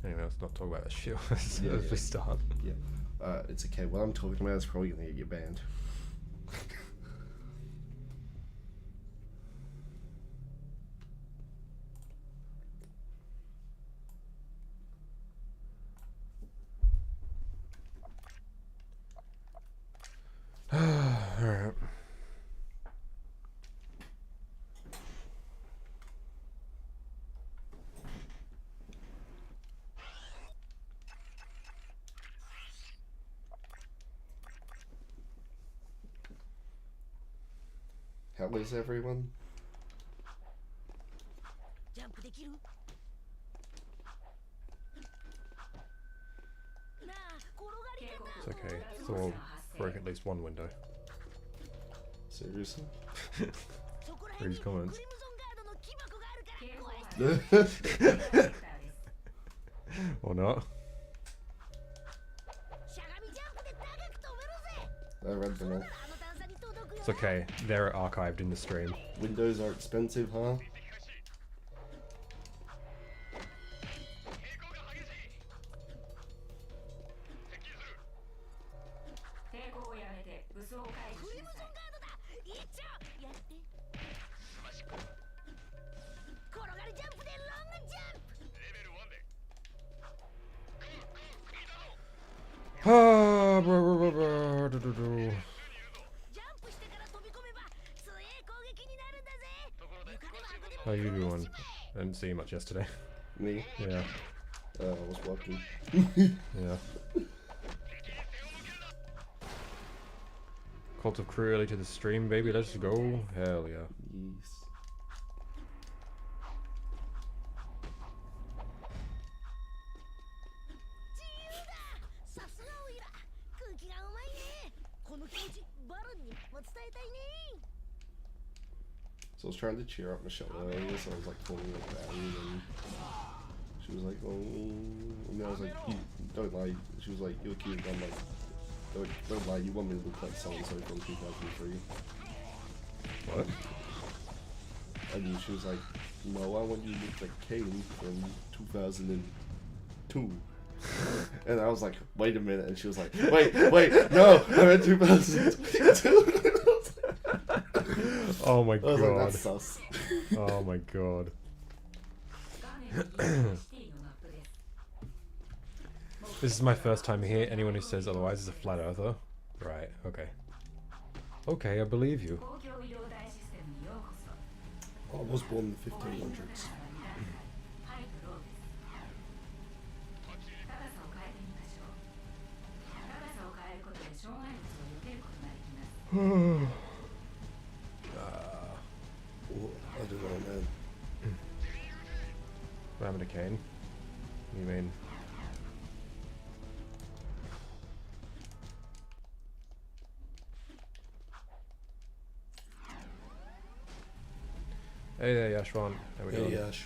Anyway, let's not talk about that shit as we start. Yeah. It's okay. What I'm talking about is probably gonna get you banned. Alright. How is everyone? It's okay. Thor broke at least one window. Seriously? Read his comments. Or not. I read them all. It's okay. They're archived in the stream. Windows are expensive, huh? How you doing? I didn't see you much yesterday. Me? Yeah. I was working. Yeah. Cult of Crew early to the stream, baby. Let's go. Hell yeah. Yes. So I was trying to cheer up Michelle earlier, so I was like calling her down, and she was like, "Oh," and I was like, "Don't lie." She was like, "You're cute." I'm like, "Don't lie. You want me to look like so and so from 2003?" What? And she was like, "No, I want you to look like Kane from 2002." And I was like, "Wait a minute," and she was like, "Wait, no, I meant 2022." Oh my I was god. like, "That's sus." Oh my god. This is my first time here. Anyone who says otherwise is a flat earther. Right, okay. Okay, I believe you. I was born in the 1500s. I don't know, man. What happened to Kane? You mean? Hey there, Yashwan. How we doing? Hey, Yash.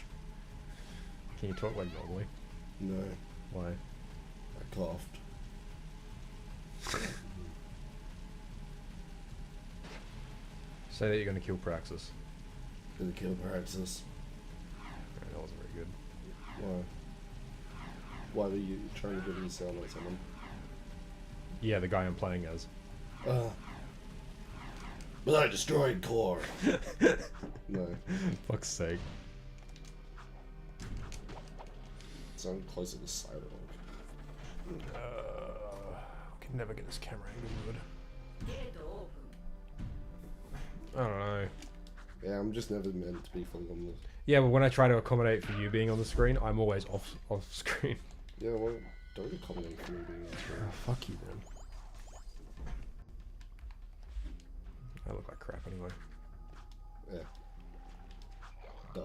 Can you talk like normally? No, Why? I coughed. Say that you're gonna kill Praxis. Gonna kill Paraxis. That wasn't very good. Why? Why were you trying to get me to sound like someone? Yeah, the guy I'm playing as. But I destroyed Core. No, Fuck's sake. sound closer to Cyberpunk. We can never get this camera angle good. I don't know. Yeah, I'm just never meant to be fully on the. Yeah, but when I try to accommodate for you being on the screen, I'm always off screen. Yeah, well, don't accommodate for me being on screen. Oh, fuck you, man. I look like crap anyway. Yeah. Duh.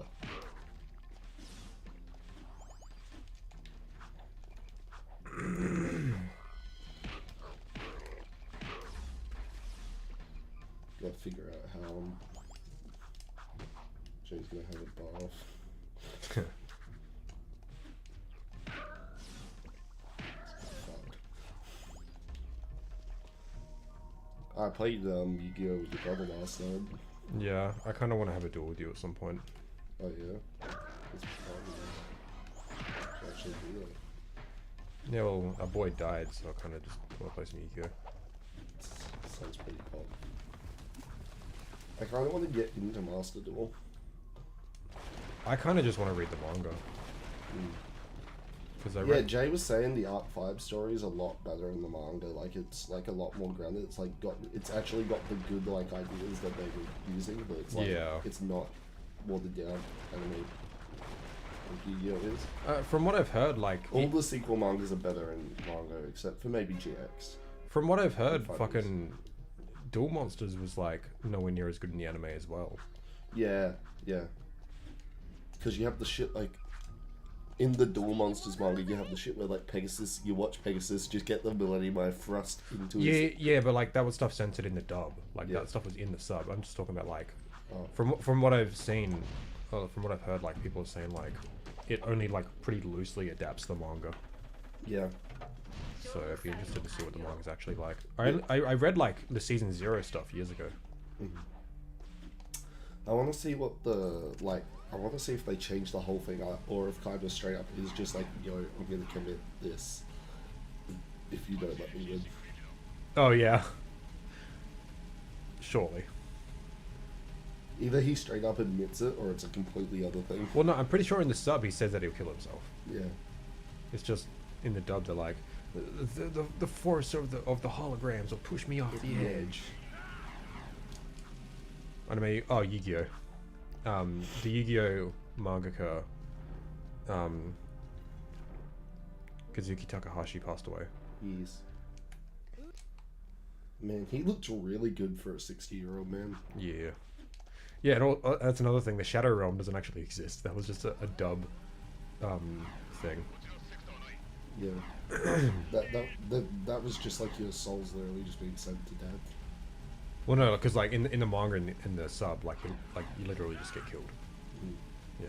Gotta figure out how Jay's gonna have a bath. I played Yu-Gi-Oh! With your brother last night. Yeah, I kind of want to have a duel with you at some point. Oh yeah? It's probably actually do that. Yeah, well, our boy died, so I kind of just want to play some Yu-Gi-Oh. Sounds pretty pop. I kind of want to get into Master Duel. I kind of just want to read the manga. Because Yeah, Jay was saying the Arc 5 story is a lot better in the manga. Like, it's like a lot more grounded. It's like it's actually got the good like ideas that they were using, but it's like it's not watered down anime. Like Yu-Gi-Oh is. From what I've heard, like all the sequel mangas are better in manga, except for maybe GX. From what I've heard, fucking Duel Monsters was like nowhere near as good in the anime as well. Yeah, yeah. Because you have the shit like in the Duel Monsters manga, you have the shit where like Pegasus, you watch Pegasus just get the ability by thrust into his... Yeah, but like that was stuff censored in the dub. Like that stuff was in the sub. I'm just talking about like from what I've seen, from what I've heard, like people are saying like it only like pretty loosely adapts the manga. Yeah. So I'd be interested to see what the manga's actually like. I read like the season 0 stuff years ago. I want to see what the like. I want to see if they change the whole thing up, or if kind of straight up is just like, yo, I'm gonna commit this if you don't let me win. Oh yeah. Surely. Either he straight up admits it, or it's a completely other thing. Well, no, I'm pretty sure in the sub he says that he'll kill himself. Yeah. It's just in the dub they're like, the force of the holograms will push me off the edge. Anime. Oh, Yu-Gi-Oh. The Yu-Gi-Oh mangaka, Kazuki Takahashi passed away. Yes. Man, he looked really good for a 60-year-old man. Yeah. Yeah, and that's another thing. The Shadow Realm doesn't actually exist. That was just a dub thing. Yeah. that was just like your souls literally just being sent to death. Well, no, because like in the manga and in the sub, like you literally just get killed. Yeah.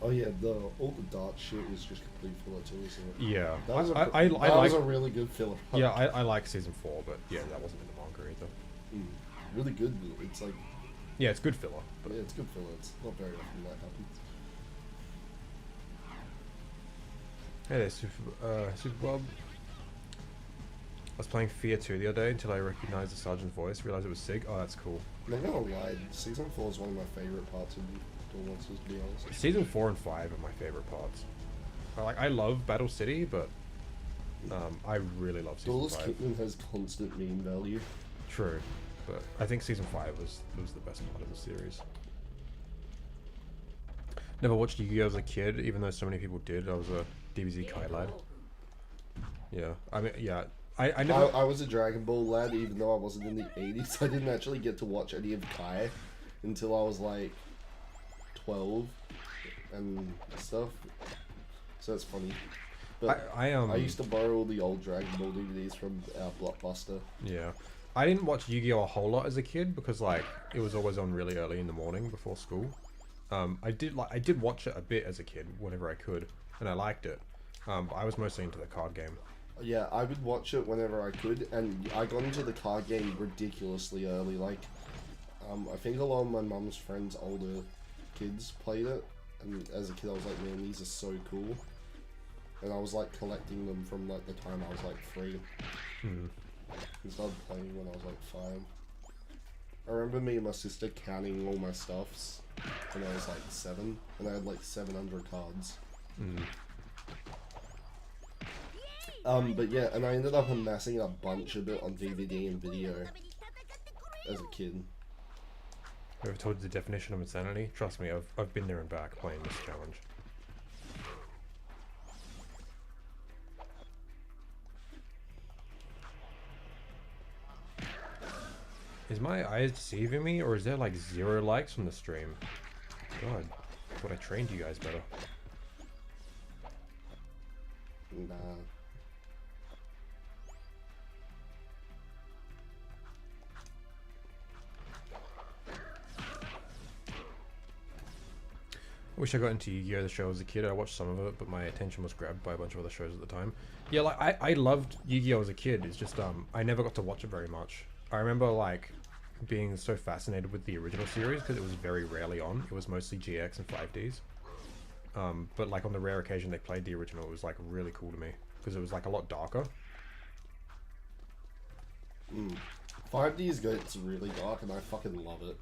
Oh yeah, all the dart shit is just complete filler too, isn't it? Yeah. That was that was a really good filler. Yeah, I like season 4, but yeah, that wasn't in the manga either. Really good. It's like. Yeah, it's good filler. But yeah, it's good filler. It's not very often that happens. Hey there, Super Bob. I was playing Fear 2 the other day until I recognized the sergeant's voice, realized it was Zeke. Oh, that's cool. I'm not gonna lie, Season 4 is one of my favorite parts of Duel Monsters, to be honest. Season 4 and 5 are my favorite parts. I love Battle City, but I really love Season 5. Duelist Kingdom has constant meme value. True, but I think Season 5 was the best part of the series. Never watched Yu-Gi-Oh! As a kid, even though so many people did. I was a DBZ Kai lad. Yeah, I mean, yeah. I was a Dragon Ball lad, even though I wasn't in the 80s. I didn't actually get to watch any of Kai until I was like 12 and stuff. So that's funny. But I used to borrow all the old Dragon Ball DVDs from our Blockbuster. Yeah. I didn't watch Yu-Gi-Oh! A whole lot as a kid because like it was always on really early in the morning before school. I did watch it a bit as a kid whenever I could, and I liked it. But I was mostly into the card game. Yeah, I would watch it whenever I could, and I got into the card game ridiculously early. Like, I think a lot of my mum's friends' older kids played it, and as a kid I was like, man, these are so cool. And I was like collecting them from like the time I was like 3. And started playing when I was like 5. I remember me and my sister counting all my stuffs when I was like 7, and I had like 700 cards. But yeah, and I ended up amassing a bunch of it on DVD and video as a kid. Ever told you the definition of insanity? Trust me, I've been there and back playing this challenge. Is my eyes deceiving me, or is there like 0 likes on the stream? God, I thought I trained you guys better. Nah. I wish I got into Yu-Gi-Oh! The show as a kid. I watched some of it, but my attention was grabbed by a bunch of other shows at the time. Yeah, like I loved Yu-Gi-Oh! As a kid. It's just I never got to watch it very much. I remember like being so fascinated with the original series because it was very rarely on. It was mostly GX and 5Ds. But like on the rare occasion they played the original, it was like really cool to me because it was like a lot darker. 5Ds gets really dark and I fucking love it.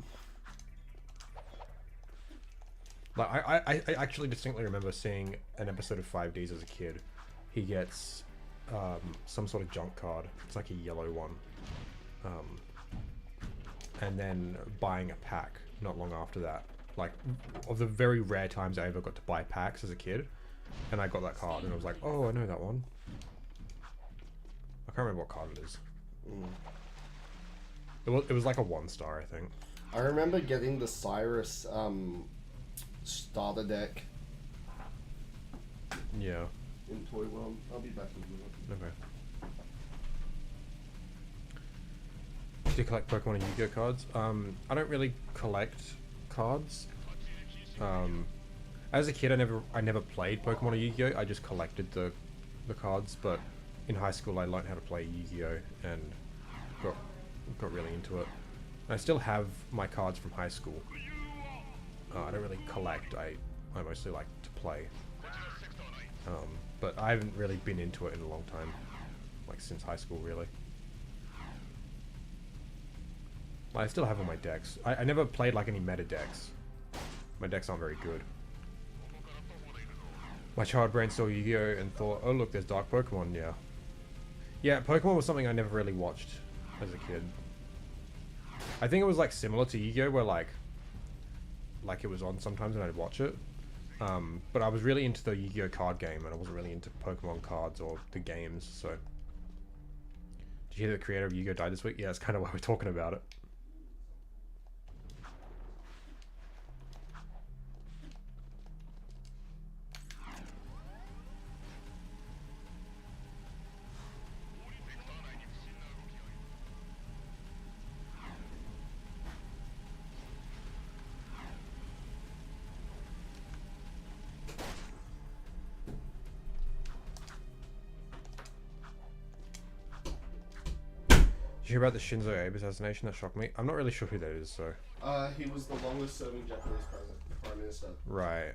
Like I actually distinctly remember seeing an episode of 5Ds as a kid. He gets some sort of junk card. It's like a yellow one. And then buying a pack not long after that. Like, of the very rare times I ever got to buy packs as a kid. And I got that card and I was like, oh, I know that one. I can't remember what card it is. It was like a 1-star, I think. I remember getting the Cyrus starter deck. Yeah. In Toy World. I'll be back in a minute. Okay. Do you collect Pokemon and Yu-Gi-Oh cards? I don't really collect cards. As a kid, I never played Pokemon or Yu-Gi-Oh. I just collected the cards. But in high school, I learned how to play Yu-Gi-Oh and got really into it. And I still have my cards from high school. I don't really collect. I mostly like to play. But I haven't really been into it in a long time, like since high school, really. I still have all my decks. I never played like any meta decks. My decks aren't very good. My child brain saw Yu-Gi-Oh and thought, oh look, there's Dark Pokemon, yeah. Yeah, Pokemon was something I never really watched as a kid. I think it was like similar to Yu-Gi-Oh where like it was on sometimes and I'd watch it. But I was really into the Yu-Gi-Oh card game and I wasn't really into Pokemon cards or the games, so. Did you hear the creator of Yu-Gi-Oh died this week? Yeah, that's kind of why we're talking about it. Did you hear about the Shinzo Abe assassination? That shocked me. I'm not really sure who that is, so. He was the longest serving Japanese prime minister. Right.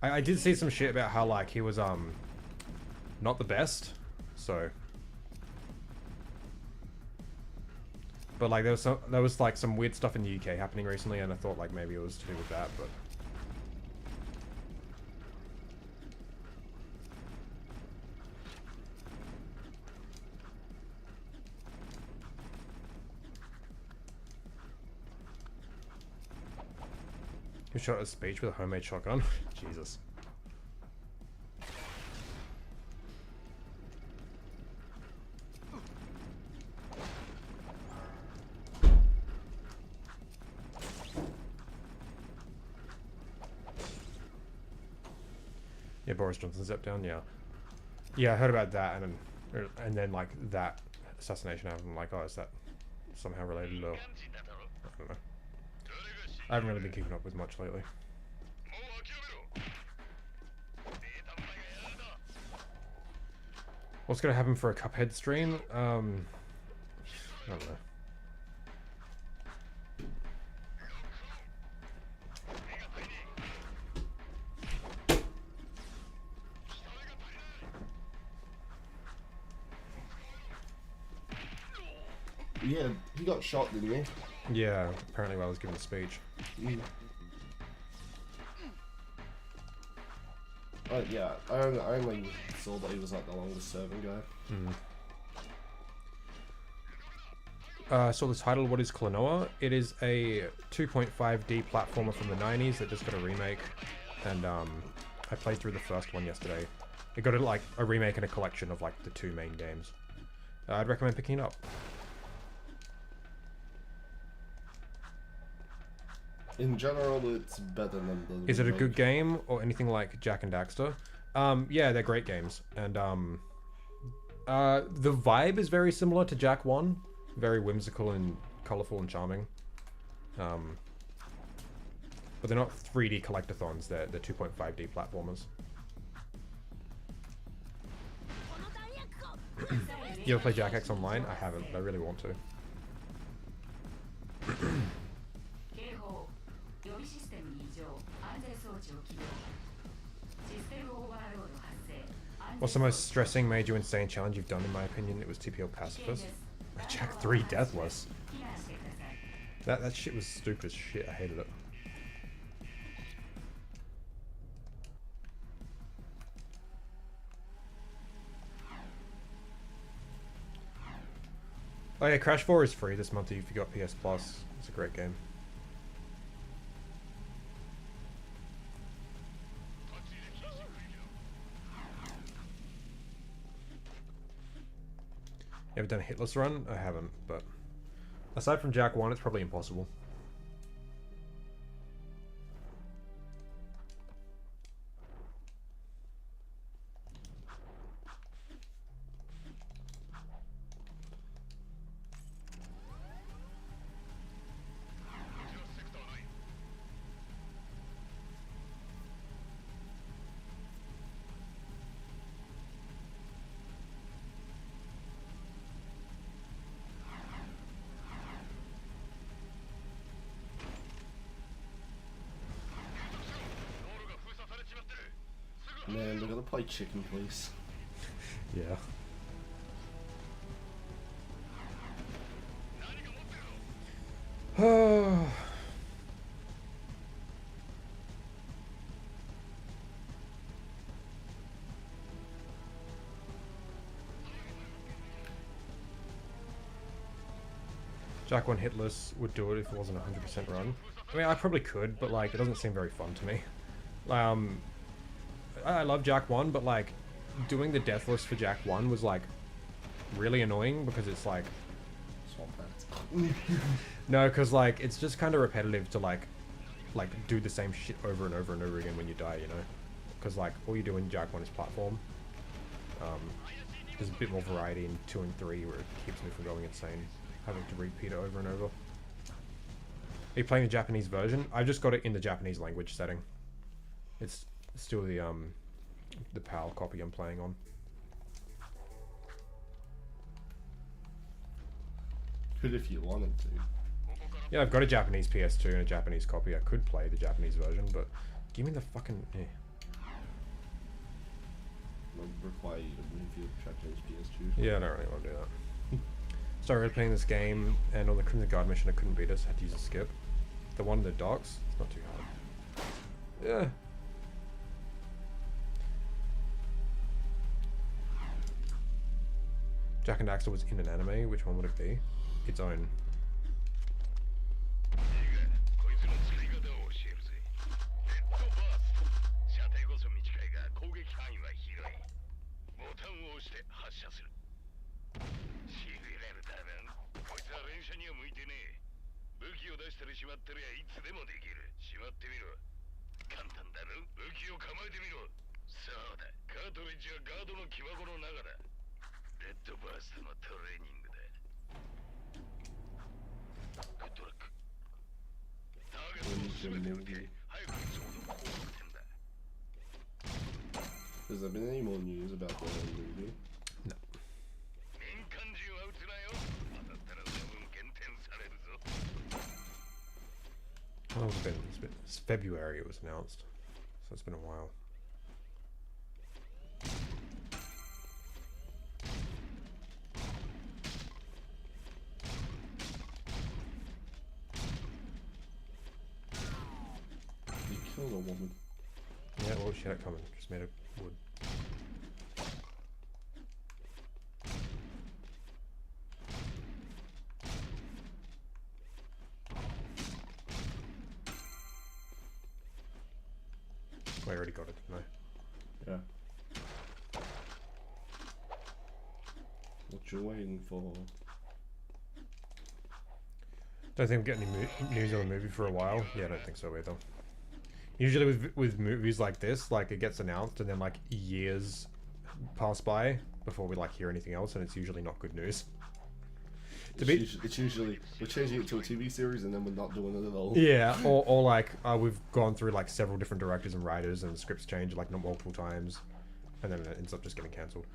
I did see some shit about how like he was not the best, so. But like there was like some weird stuff in the UK happening recently, and I thought like maybe it was to do with that, but. Who shot a speech with a homemade shotgun? Jesus. Yeah, Boris Johnson stepped down. Yeah, yeah, I heard about that, and then like that assassination happened. I'm like, oh, is that somehow related? Or I don't know. I haven't really been keeping up with much lately. What's gonna happen for a Cuphead stream? I don't know. Yeah, he got shot, didn't he? Yeah, apparently while I was giving the speech. Yeah, I only saw that he was like the longest serving guy. I saw the title, What is Klonoa? It is a 2.5D platformer from the 90s that just got a remake, and I played through the first one yesterday. It got like a remake and a collection of like the two main games. I'd recommend picking it up. In general, it's better than the Is it a remake. good game or anything like Jack and Daxter? Yeah, they're great games, and the vibe is very similar to Jack 1. Very whimsical and colorful and charming. But they're not 3D collectathons, they're 2.5D platformers. You ever play Jack X Online? I haven't, but I really want to. What's the most stressing, made you insane challenge you've done? In my opinion, it was TPO Pacifist. Jack 3 deathless. That shit was stupid as shit. I hated it. Oh yeah, Crash 4 is free this month if you got PS Plus. It's a great game. You ever done a hitless run? I haven't, but aside from Jack 1, it's probably impossible. Man, we're gonna play chicken, please. Yeah. Jack 1 hitless would do it if it wasn't a 100% run. I mean, I probably could, but like, it doesn't seem very fun to me. I love Jack 1, but like, doing the deathless for Jack 1 was like, really annoying because it's like... Swamp Rats. No, because like, it's just kind of repetitive to like do the same shit over and over and over again when you die, you know? Because like, all you do in Jack 1 is platform. There's a bit more variety in 2 and 3 where it keeps me from going insane, having to repeat it over and over. Are you playing the Japanese version? I've just got it in the Japanese language setting. It's still the PAL copy I'm playing on. Could if you wanted to. Yeah, I've got a Japanese PS2 and a Japanese copy. I could play the Japanese version, but give me the fucking... Would require you to move your Japanese PS2. Yeah, I don't really want to do that. Started playing this game, and on the Crimson Guard mission I couldn't beat us. Had to use a skip. The one in the docks, it's not too hard. Yeah. Jack and Daxter was in an anime. Which one would it be? Its own. Has there been any more news about the movie? No. How long has it been? It's February it was announced, so it's been a while. You killed a woman. Yeah, well, she had it coming. Just made of wood. I already got it, didn't I? Yeah. What you waiting for? Don't think we're getting any news on the movie for a while. Yeah, I don't think so either. Usually with movies like this, like it gets announced and then like years pass by before we like hear anything else, and it's usually not good news. It's usually we're changing it to a TV series and then we're not doing it at all. Yeah, or like we've gone through like several different directors and writers, and the scripts change like multiple times, and then it ends up just getting cancelled.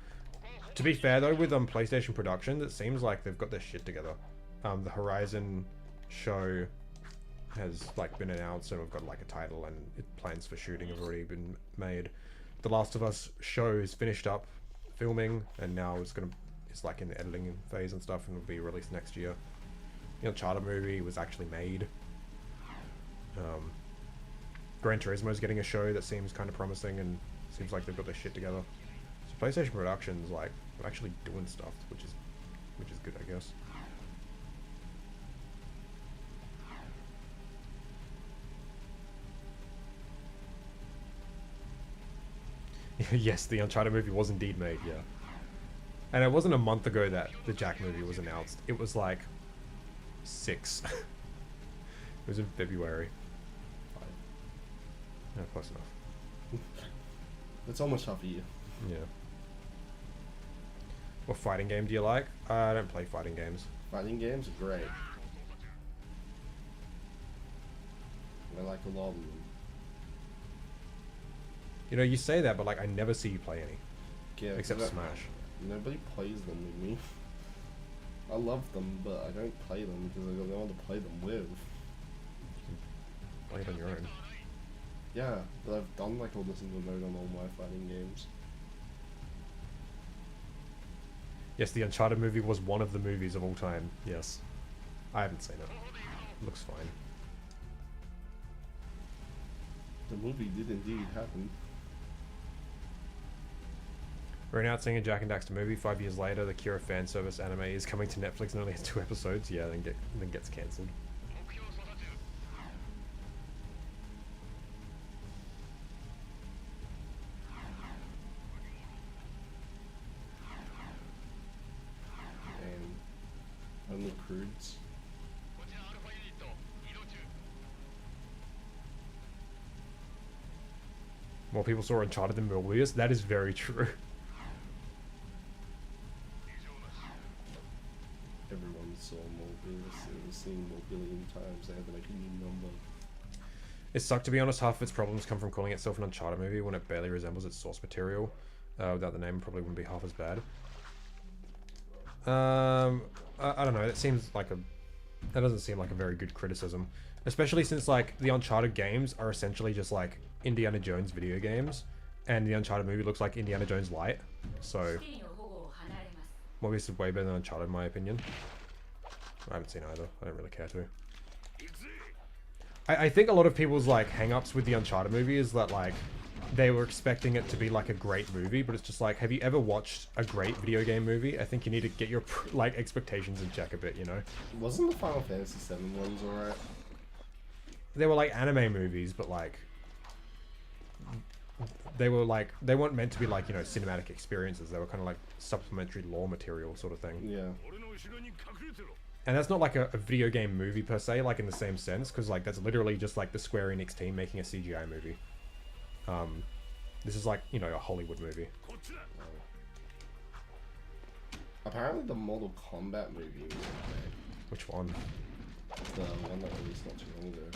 To be fair though, with PlayStation Productions, it seems like they've got their shit together. The Horizon show has like been announced, and we've got like a title, and plans for shooting have already been made. The Last of Us show is finished up filming, and now it's like in the editing phase and stuff, and will be released next year. The Uncharted movie was actually made. Gran Turismo is getting a show that seems kind of promising, and seems like they've got their shit together. So PlayStation Productions like actually doing stuff, which is good, I guess. Yes, the Uncharted movie was indeed made, yeah. And it wasn't a month ago that the Jack movie was announced. It was like 6. It was in February. No, close enough. It's almost half a year. Yeah. What fighting game do you like? I don't play fighting games. Fighting games are great. I like a lot of them. You know, you say that, but like I never see you play any. Yeah, except Smash. Nobody plays them with me. I love them, but I don't play them because I got no one to play them with. Play it on your own. Yeah, but I've done like all the single mode on all my fighting games. Yes, the Uncharted movie was one of the movies of all time. Yes. I haven't seen it. Looks fine. The movie did indeed happen. We're announcing a Jack and Daxter movie 5 years later. The Kira fan service anime is coming to Netflix and only has 2 episodes. Yeah, then gets cancelled. And only prudes. More people saw Uncharted than Morbius. That is very true. Everyone saw Morbius. It was seen more billion times. They had to make a new number. It sucked, to be honest. Half of its problems come from calling itself an Uncharted movie when it barely resembles its source material. Without the name, it probably wouldn't be half as bad. I don't know. That doesn't seem like a very good criticism, especially since like the Uncharted games are essentially just like Indiana Jones video games, and the Uncharted movie looks like Indiana Jones Light. So Morbius is way better than Uncharted in my opinion. I haven't seen either. I don't really care to. I think a lot of people's like hang-ups with the Uncharted movie is that like they were expecting it to be like a great movie, but it's just like, have you ever watched a great video game movie? I think you need to get your like expectations in check a bit, you know? Wasn't the Final Fantasy VII ones alright? They were like anime movies, but like they weren't meant to be like, you know, cinematic experiences. They were kind of like supplementary lore material sort of thing. Yeah. And that's not like a video game movie per se, like in the same sense, because like that's literally just like the Square Enix team making a CGI movie. This is like, you know, a Hollywood movie. Apparently the Mortal Kombat movie was okay. Which one? The one that released not too long ago.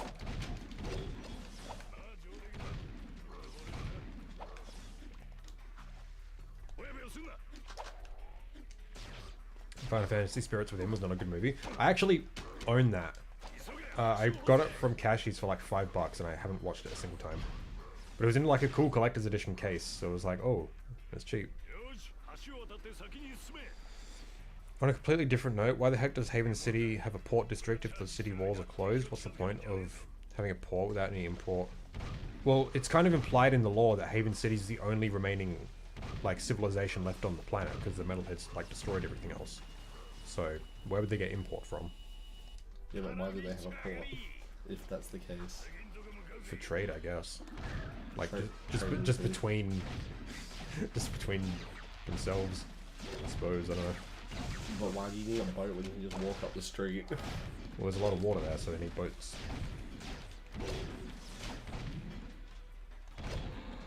Final Fantasy Spirits Within was not a good movie. I actually own that. I got it from Cashies for like $5 and I haven't watched it a single time. But it was in like a cool collector's edition case, so it was like, oh, that's cheap. On a completely different note, why the heck does Haven City have a port district if the city walls are closed? What's the point of having a port without any import? Well, it's kind of implied in the lore that Haven City is the only remaining like civilization left on the planet because the metalheads like destroyed everything else. So where would they get import from? Yeah, but why do they have a port if that's the case? For trade, I guess. Like Trade just between themselves, I suppose. I don't know. But why do you need a boat when you can just walk up the street? Well, there's a lot of water there, so they need boats.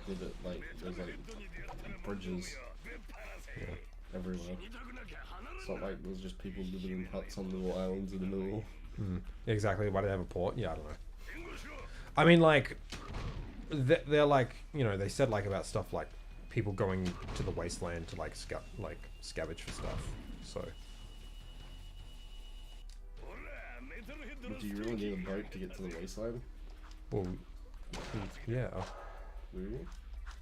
Yeah, but like there's like bridges everywhere. It's not like there's just people living in huts on little islands in the middle. Exactly. Why do they have a port? Yeah, I don't know. I mean, like, they're like, you know, they said like about stuff like people going to the wasteland to like scavenge for stuff. So But do you really need a boat to get to the wasteland? Well, yeah. Really?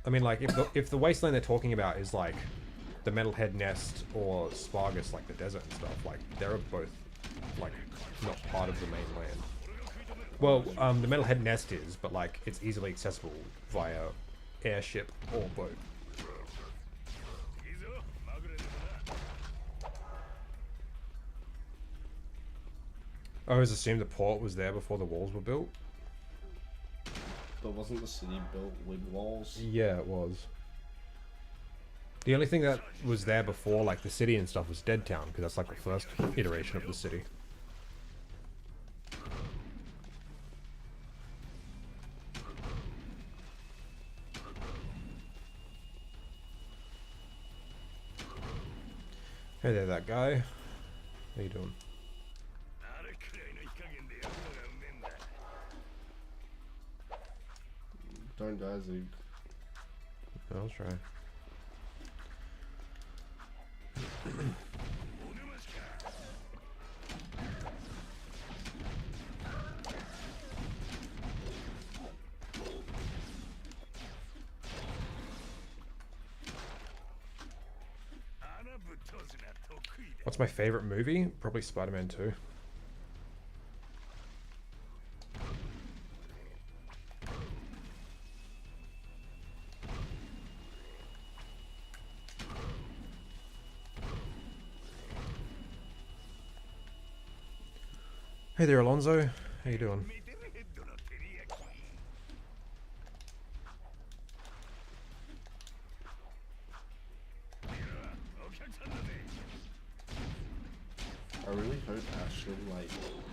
I mean, like, if the wasteland they're talking about is like the Metalhead Nest or Spargus, like the desert and stuff, like they're both like not part of the mainland. Well, the Metalhead Nest is, but like it's easily accessible via airship or boat. I always assumed the port was there before the walls were built. But wasn't the city built with walls? Yeah, it was. The only thing that was there before, like the city and stuff, was Dead Town, because that's like the first iteration of the city. Hey there, that guy. How you doing? Don't die, Zeke. I'll try. What's my favorite movie? Probably Spider-Man 2. Hey there, Alonzo. How you doing? I really hope Ashland, like,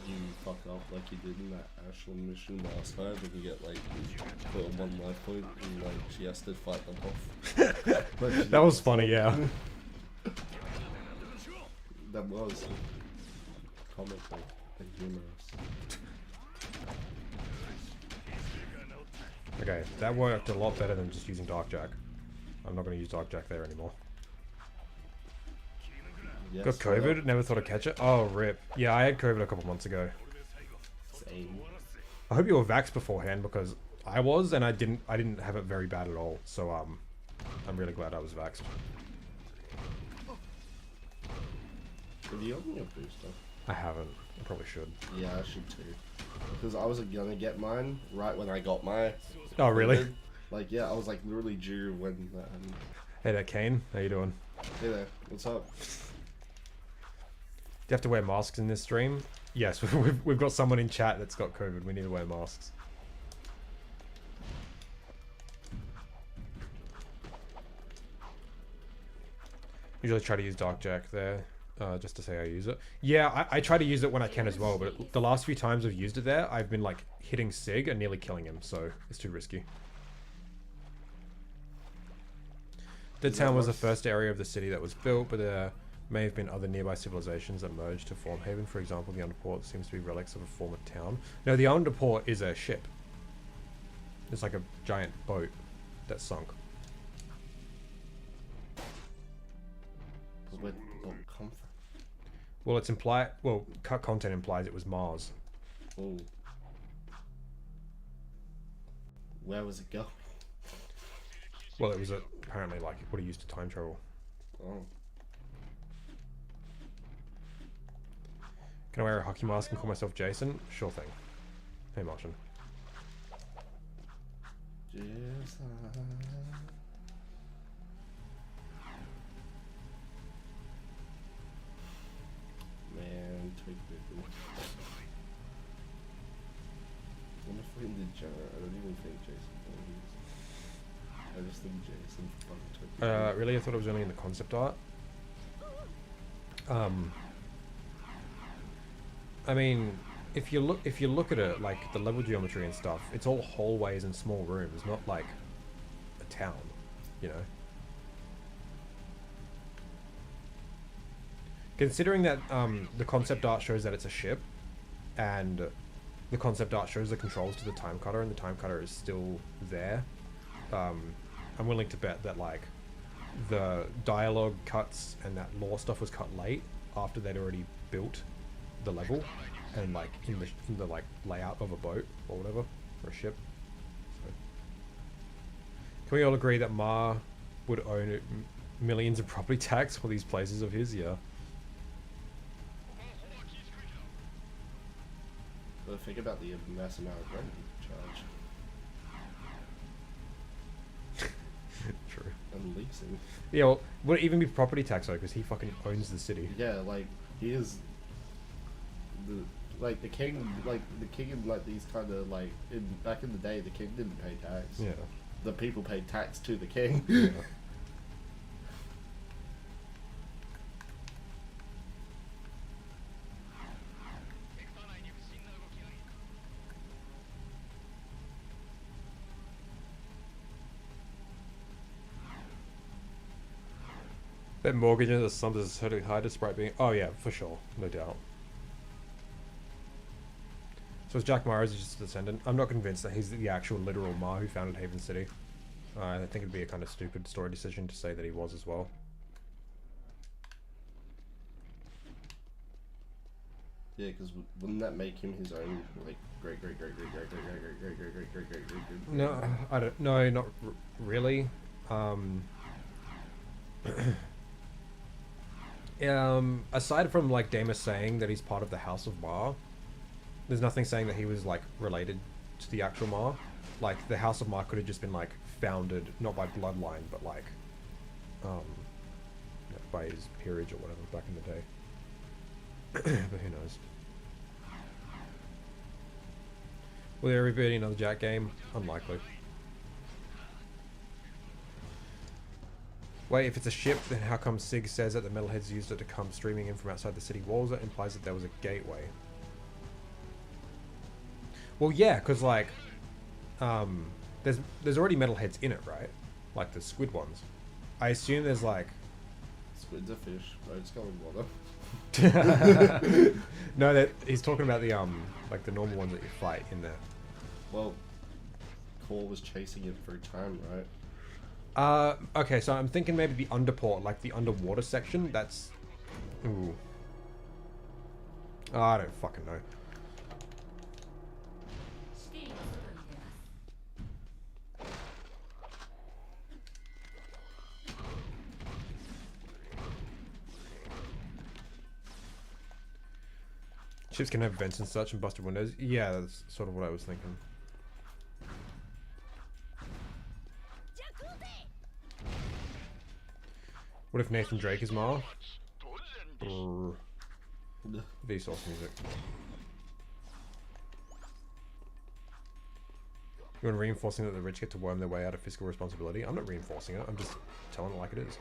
you fuck up like you did in that Ashland mission last time and you get, like, put on 1 life point and, like, she has to fight them off. That was funny, yeah. That was comical and humorous. Okay, that worked a lot better than just using Darkjack. I'm not going to use Darkjack there anymore. Yes, Got COVID, never thought I'd catch it. Oh, rip. Yeah, I had COVID a couple months ago. Same. I hope you were vaxxed beforehand, because I was, and I didn't have it very bad at all. So, I'm really glad I was vaxxed. Have you gotten your booster? I haven't. I probably should. Yeah, I should too. Because I was gonna get mine right when I got my... Oh, really? Like, yeah, I was like literally due when... Hey there, Kane. How you doing? Hey there, what's up? Do you have to wear masks in this stream? Yes, we've got someone in chat that's got COVID. We need to wear masks. Usually try to use Darkjack there, just to say I use it. Yeah, I try to use it when I can as well, but the last few times I've used it there, I've been like hitting Sig and nearly killing him, so it's too risky. The town was the first area of the city that was built, but there may have been other nearby civilizations that merged to form Haven. For example, the Underport seems to be relics of a former town. No, the Underport is a ship. It's like a giant boat that sunk. Where'd the boat come from? Well, it's implied. Well, cut content implies it was Mars. Oh. Where was it going? Well, it was apparently like what he used to time travel. Oh. Can I wear a hockey mask and call myself Jason? Sure thing. Hey, Martian. Jason. Man, take it. I'm afraid the Jared. I don't even think Jason believes. I just think Jason fucking took it. Really? I thought it was only in the concept art. I mean, if you look at it, like the level geometry and stuff, it's all hallways and small rooms, not like a town, you know. Considering that the concept art shows that it's a ship, and the concept art shows the controls to the time cutter, and the time cutter is still there, I'm willing to bet that like the dialogue cuts and that lore stuff was cut late after they'd already built the level, and like in the like layout of a boat or whatever, or a ship. So. Can we all agree that Ma would own millions of property tax for these places of his? Yeah. But think about the mass amount of rent you charge. True. And leasing. Yeah, well, would it even be property tax though? Because he fucking owns the city. Yeah, like he is the king. Like the king in like these kind of like back in the day, the king didn't pay tax. Yeah. The people paid tax to the king. Yeah. That mortgage into the sums is totally high despite being... Oh yeah, for sure. No doubt. So is Jack Ma, is he just a descendant? I'm not convinced that he's the actual literal Ma who founded Haven City. I think it'd be a kind of stupid story decision to say that he was as well. Yeah, because wouldn't that make him his own, like, great, great, great, great, great, great, great, great, great, great, great, great, great, great, great? No, I don't... No, not really. Aside from, like, Damus saying that he's part of the House of Ma, there's nothing saying that he was, like, related to the actual Ma. Like, the House of Ma could have just been, like, founded, not by bloodline, but, like, by his peerage or whatever back in the day. But who knows? Will there ever be another Jack game? Unlikely. Wait, if it's a ship, then how come Sig says that the metalheads used it to come streaming in from outside the city walls? That implies that there was a gateway. Well, yeah, because, like, there's already metalheads in it, right? Like the squid ones. I assume there's, like... Squid's a fish, but it's going water. No, that he's talking about the like the normal ones that you fight in there. Well, Core was chasing it for a time, right? Okay, so I'm thinking maybe the underport, like the underwater section. That's, ooh, oh, I don't fucking know. Ships can have vents and such and busted windows. Yeah, that's sort of what I was thinking. What if Nathan Drake is Ma? Vsauce music. You're reinforcing that the rich get to worm their way out of fiscal responsibility? I'm not reinforcing it, I'm just telling it like it is.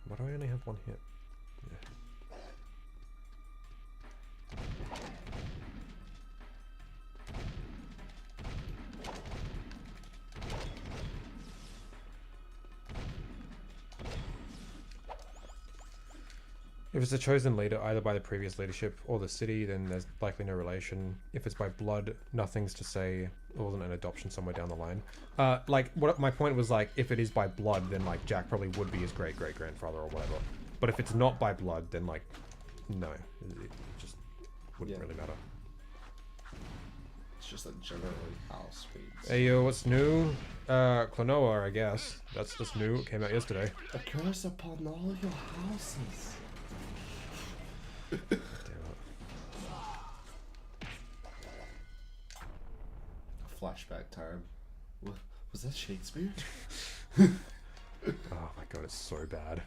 Why do I only have one hit? Yeah. If it's a chosen leader either by the previous leadership or the city, then there's likely no relation. If it's by blood, nothing's to say it wasn't an adoption somewhere down the line. Like, what my point was, like, if it is by blood, then, like, Jack probably would be his great-great-grandfather or whatever. But if it's not by blood, then, like, no. It just wouldn't really matter. It's just that generally house speeds. Hey, yo, what's new? Klonoa, I guess. That's just new. It came out yesterday. A curse upon all your houses. Damn it. Flashback time. Was that Shakespeare? Oh my god, it's so bad.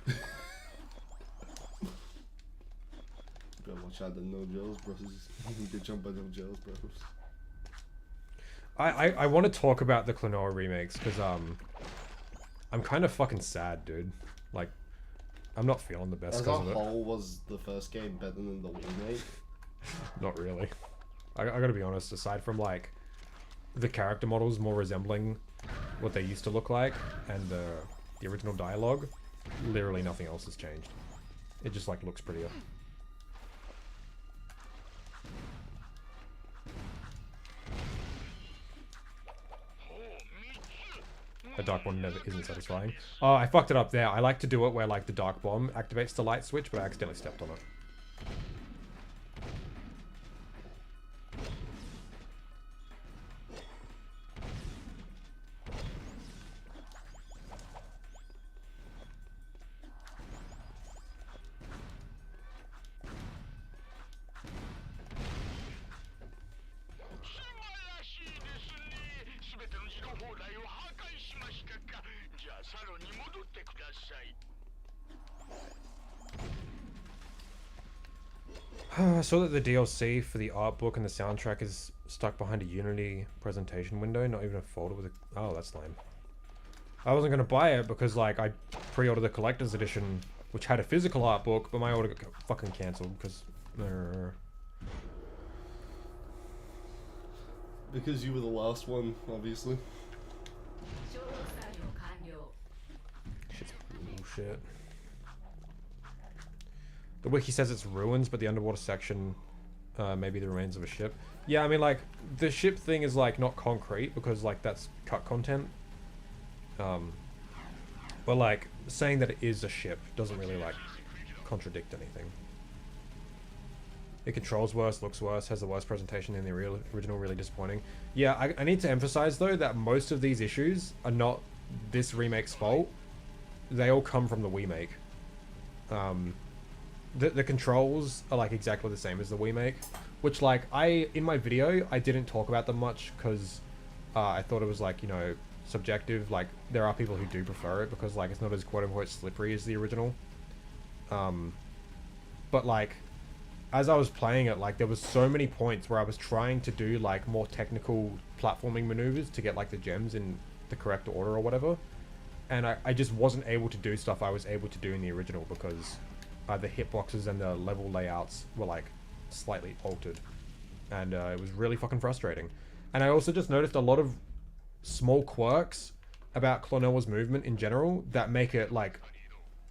Gotta watch out the No Jails bros. You get jumped by No Jails bros. I want to talk about the Klonoa remakes because I'm kind of fucking sad, dude. Like, I'm not feeling the best because of it. As a whole, was the first game better than the remake? Not really. I gotta be honest, aside from, like, the character models more resembling what they used to look like, and the original dialogue, literally nothing else has changed. It just, like, looks prettier. A dark bomb never isn't satisfying. Oh, I fucked it up there. I like to do it where like the dark bomb activates the light switch, but I accidentally stepped on it. I saw that the DLC for the art book and the soundtrack is stuck behind a Unity presentation window, not even a folder with a... Oh, that's lame. I wasn't going to buy it because, like, I pre-ordered the collector's edition, which had a physical art book, but my order got fucking cancelled because... Because you were the last one, obviously. Shit's bullshit. The wiki says it's ruins, but the underwater section may be the remains of a ship. Yeah, I mean, like, the ship thing is, like, not concrete, because, like, that's cut content. But, like, saying that it is a ship doesn't really, like, contradict anything. It controls worse, looks worse, has the worst presentation in the original, really disappointing. Yeah, I need to emphasize, though, that most of these issues are not this remake's fault. They all come from the remake. The controls are like exactly the same as the remake, which like in my video I didn't talk about them much because I thought it was like, you know, subjective. Like there are people who do prefer it because like it's not as quote unquote slippery as the original. But like as I was playing it, like there was so many points where I was trying to do like more technical platforming maneuvers to get like the gems in the correct order or whatever, and I just wasn't able to do stuff I was able to do in the original because the hitboxes and the level layouts were like slightly altered, and it was really fucking frustrating. And I also just noticed a lot of small quirks about Klonoa's movement in general that make it like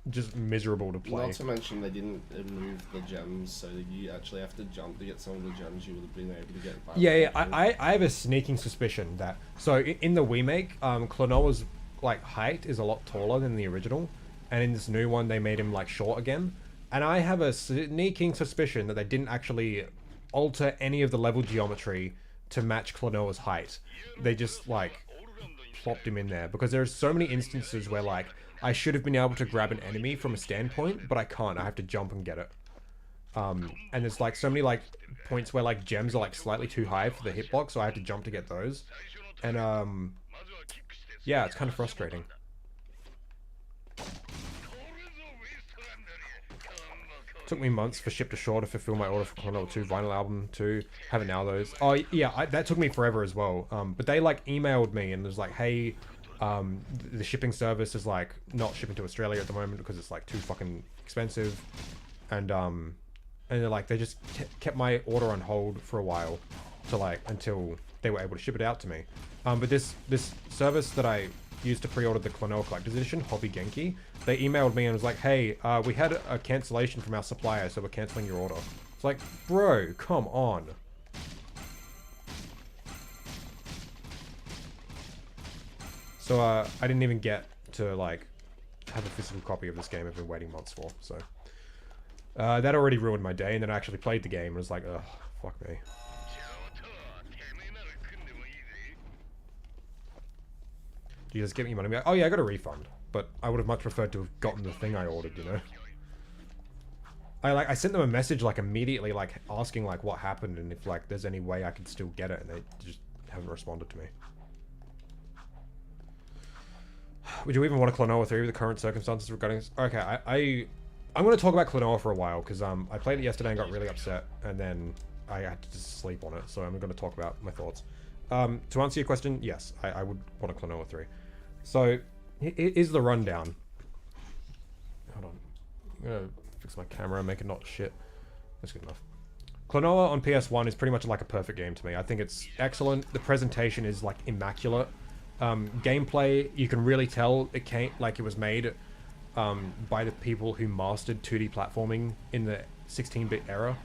just miserable to play. Not to mention they didn't remove the gems, so you actually have to jump to get some of the gems you would have been able to get back. Yeah, I have a sneaking suspicion that in the remake, Klonoa's like height is a lot taller than the original, and in this new one they made him like short again. And I have a sneaking suspicion that they didn't actually alter any of the level geometry to match Klonoa's height. They just, like, plopped him in there. Because there's so many instances where, like, I should have been able to grab an enemy from a standpoint, but I can't. I have to jump and get it. And there's, like, so many, like, points where, like, gems are, like, slightly too high for the hitbox, so I have to jump to get those. And, yeah, it's kind of frustrating. Took me months for Ship to Shore to fulfill my order for Klonoa 2 vinyl album 2. Have it now, those. Oh, yeah, that took me forever as well. But they, like, emailed me and was like, hey, the shipping service is, like, not shipping to Australia at the moment because it's, like, too fucking expensive. And they're like, they just kept my order on hold for a while to, like, until they were able to ship it out to me. But this service that I used to pre-order the Klonoa Collector's Edition, Hobby Genki, they emailed me and was like, hey, we had a cancellation from our supplier, so we're cancelling your order. It's like, bro, come on. So I didn't even get to like have a physical copy of this game I've been waiting months for, so that already ruined my day. And then I actually played the game and was like, ugh, fuck me. Do you just give me money? Oh yeah, I got a refund, but I would have much preferred to have gotten the thing I ordered, you know? I sent them a message like immediately, like asking like what happened and if like there's any way I could still get it, and they just haven't responded to me. Would you even want a Klonoa 3 with the current circumstances regarding this? Okay, I'm going to talk about Klonoa for a while because I played it yesterday and got really upset, and then I had to just sleep on it, so I'm going to talk about my thoughts. To answer your question, yes, I would want a Klonoa 3. So, here's the rundown. Hold on. I'm gonna fix my camera and make it not shit. That's good enough. Klonoa on PS1 is pretty much like a perfect game to me. I think it's excellent. The presentation is like immaculate. Gameplay, you can really tell it was made by the people who mastered 2D platforming in the 16-bit era.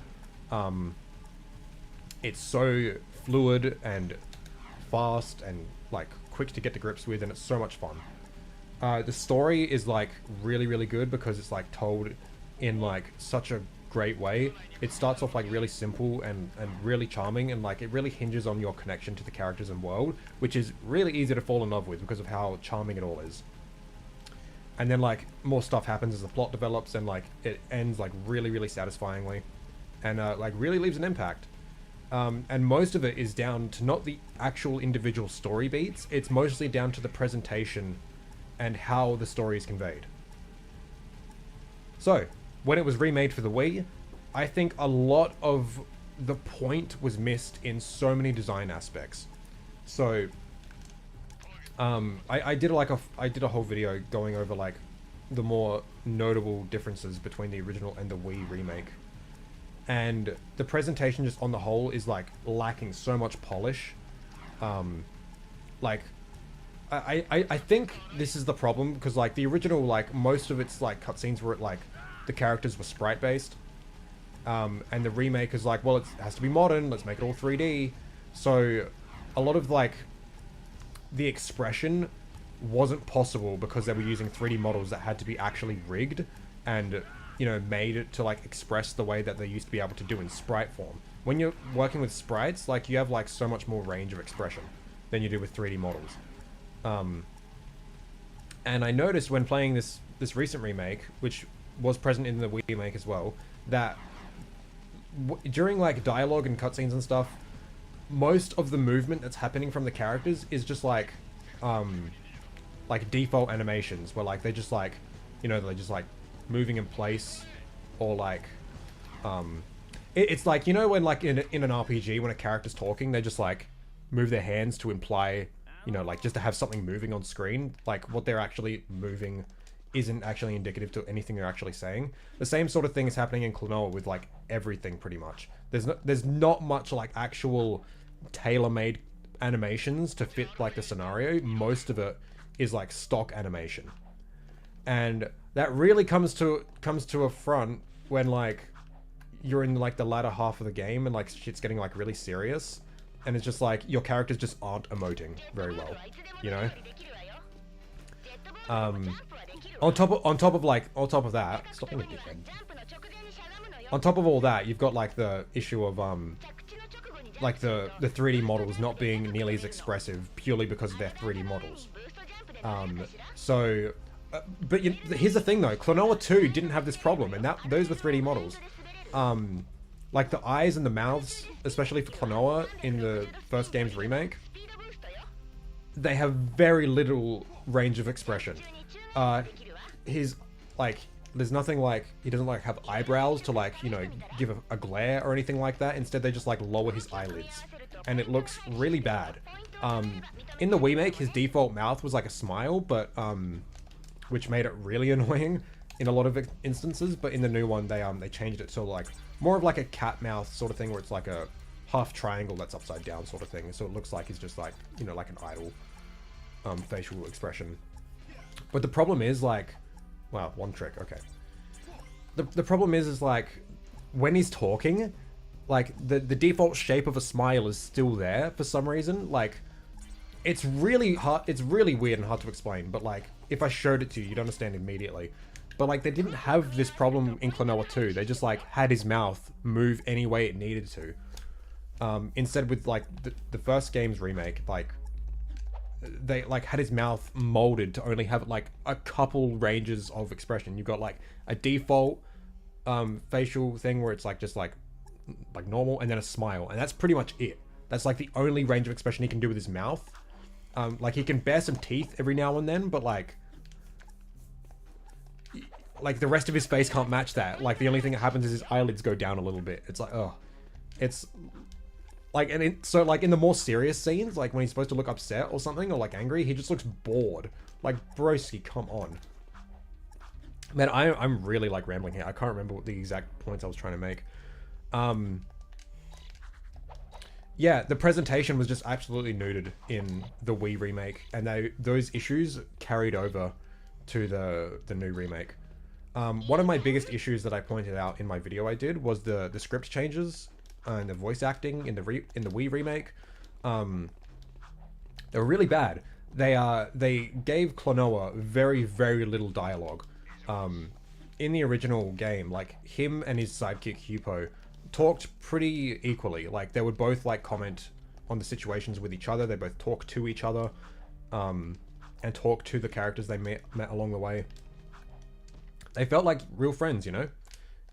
It's so fluid and fast and like quick to get to grips with, and it's so much fun. The story is like really, really good because it's like told in like such a great way. It starts off like really simple and really charming, and like it really hinges on your connection to the characters and world, which is really easy to fall in love with because of how charming it all is. And then like more stuff happens as the plot develops, and like it ends like really, really satisfyingly, and like really leaves an impact. And most of it is down to not the actual individual story beats, it's mostly down to the presentation and how the story is conveyed. So, when it was remade for the Wii, I think a lot of the point was missed in so many design aspects. So, I did a whole video going over like the more notable differences between the original and the Wii remake. And the presentation just on the whole is like lacking so much polish. Like I think this is the problem, because like the original, like most of its like cutscenes were like the characters were sprite based, and the remake is like, well, it has to be modern, let's make it all 3D. So a lot of like the expression wasn't possible because they were using 3D models that had to be actually rigged and, you know, made it to like express the way that they used to be able to do in sprite form. When you're working with sprites, like you have like so much more range of expression than you do with 3D models. And I noticed when playing this recent remake, which was present in the Wii remake as well, that during like dialogue and cutscenes and stuff, most of the movement that's happening from the characters is just like default animations where like they just like, you know, they're just like moving in place, or like it's like, you know, when like in an RPG when a character's talking, they just like move their hands to imply, you know, like just to have something moving on screen, like what they're actually moving isn't actually indicative to anything they're actually saying. The same sort of thing is happening in Klonoa with like everything pretty much. There's not much like actual tailor-made animations to fit like the scenario. Most of it is like stock animation, and that really comes to a front when like you're in like the latter half of the game and like shit's getting like really serious, and it's just like your characters just aren't emoting very well, you know. On top of that, stop being a dickhead. On top of all that, you've got like the issue of like the 3D models not being nearly as expressive purely because of their 3D models. But here's the thing though, Klonoa 2 didn't have this problem, and those were 3D models. Like the eyes and the mouths, especially for Klonoa in the first game's remake, they have very little range of expression. His, like, there's nothing like, he doesn't like have eyebrows to like, you know, give a glare or anything like that. Instead they just like lower his eyelids, and it looks really bad. In the remake, his default mouth was like a smile, but which made it really annoying in a lot of instances. But in the new one, they changed it to like more of like a cat mouth sort of thing, where it's like a half triangle that's upside down sort of thing. So it looks like he's just like, you know, like an idle facial expression. But the problem is like, well, one trick, okay. The problem is like when he's talking, like the default shape of a smile is still there for some reason. Like it's really hard, it's really weird and hard to explain, but like if I showed it to you, you'd understand immediately. But like they didn't have this problem in Klonoa 2. They just like had his mouth move any way it needed to. Instead with like the first game's remake, like they like had his mouth molded to only have like a couple ranges of expression. You've got like a default facial thing where it's like just like normal, and then a smile, and that's pretty much it. That's like the only range of expression he can do with his mouth. Like he can bare some teeth every now and then, but like the rest of his face can't match that. Like the only thing that happens is his eyelids go down a little bit. It's like, oh, it's like, and so like in the more serious scenes, like when he's supposed to look upset or something, or like angry, he just looks bored. Like, broski, come on. Man, I'm really like rambling here. I can't remember what the exact points I was trying to make. Yeah, the presentation was just absolutely neutered in the Wii remake, and those issues carried over to the new remake. One of my biggest issues that I pointed out in my video I did was the script changes and the voice acting in the Wii remake. They were really bad. they gave Klonoa very, very little dialogue. In the original game, like, him and his sidekick Hupo talked pretty equally. Like, they would both like comment on the situations with each other. They both talk to each other, and talk to the characters they met along the way. They felt like real friends, you know?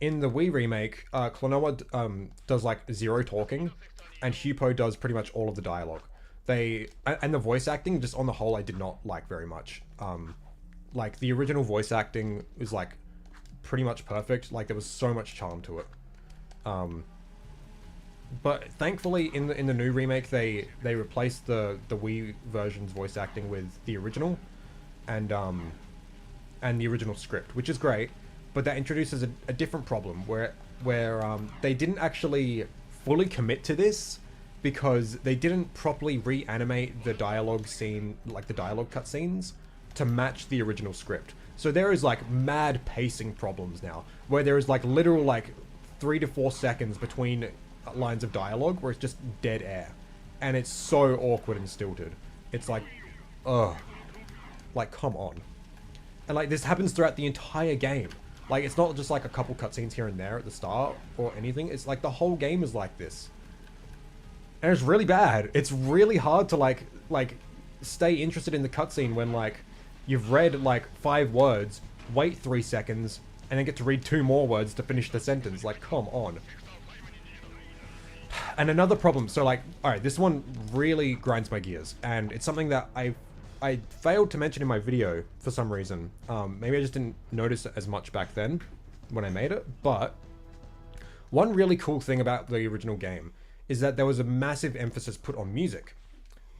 In the Wii remake, Klonoa does like zero talking, and Hupo does pretty much all of the dialogue. And the voice acting, just on the whole, I did not like very much. Like, the original voice acting is like pretty much perfect. Like, there was so much charm to it. But thankfully, in the new remake, they replaced the Wii version's voice acting with the original, and the original script, which is great. But that introduces a different problem where they didn't actually fully commit to this, because they didn't properly reanimate the dialogue scene, like the dialogue cutscenes, to match the original script. So there is like mad pacing problems now, where there is like literal like 3 to 4 seconds between lines of dialogue where it's just dead air, and it's so awkward and stilted. It's like, ugh, like, come on. And like, this happens throughout the entire game. Like, it's not just like a couple cutscenes here and there at the start or anything. It's like the whole game is like this. And it's really bad. It's really hard to like stay interested in the cutscene when like you've read like 5 words, wait 3 seconds, and then get to read 2 more words to finish the sentence. Like, come on. And another problem, so like, alright, this one really grinds my gears, and it's something that I failed to mention in my video for some reason. Maybe I just didn't notice it as much back then when I made it, but one really cool thing about the original game is that there was a massive emphasis put on music.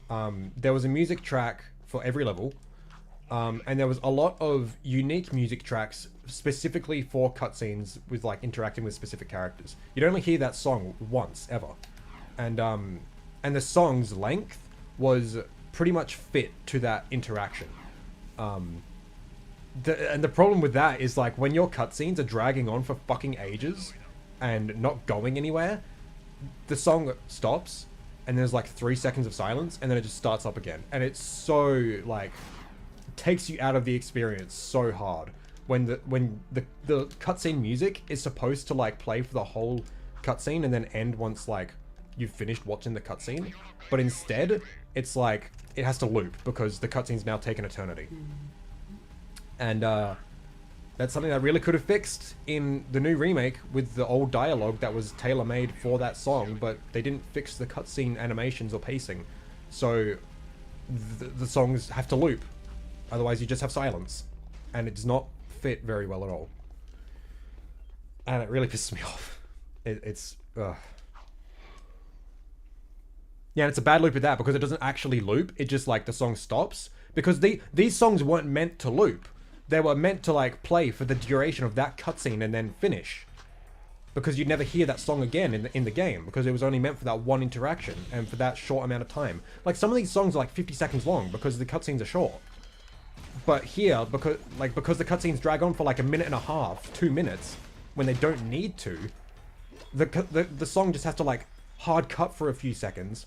There was a music track for every level, and there was a lot of unique music tracks specifically for cutscenes with like interacting with specific characters. You'd only hear that song once ever, and the song's length was pretty much fit to that interaction. And the problem with that is like when your cutscenes are dragging on for fucking ages and not going anywhere, the song stops and there's like 3 seconds of silence and then it just starts up again, and it's so like takes you out of the experience so hard when the cutscene music is supposed to like play for the whole cutscene and then end once like you've finished watching the cutscene, but instead it's like it has to loop because the cutscene's now taken eternity. And that's something that really could have fixed in the new remake with the old dialogue that was tailor-made for that song, but they didn't fix the cutscene animations or pacing, so the songs have to loop. Otherwise you just have silence, and it does not fit very well at all. And it really pisses me off. It's yeah, it's a bad loop at that, because it doesn't actually loop. It just like the song stops, because these songs weren't meant to loop. They were meant to like play for the duration of that cutscene and then finish, because you'd never hear that song again in the game, because it was only meant for that one interaction and for that short amount of time. Like some of these songs are like 50 seconds long because the cutscenes are short. But here, because the cutscenes drag on for like 1.5 minutes, 2 minutes, when they don't need to, the song just has to like hard cut for a few seconds,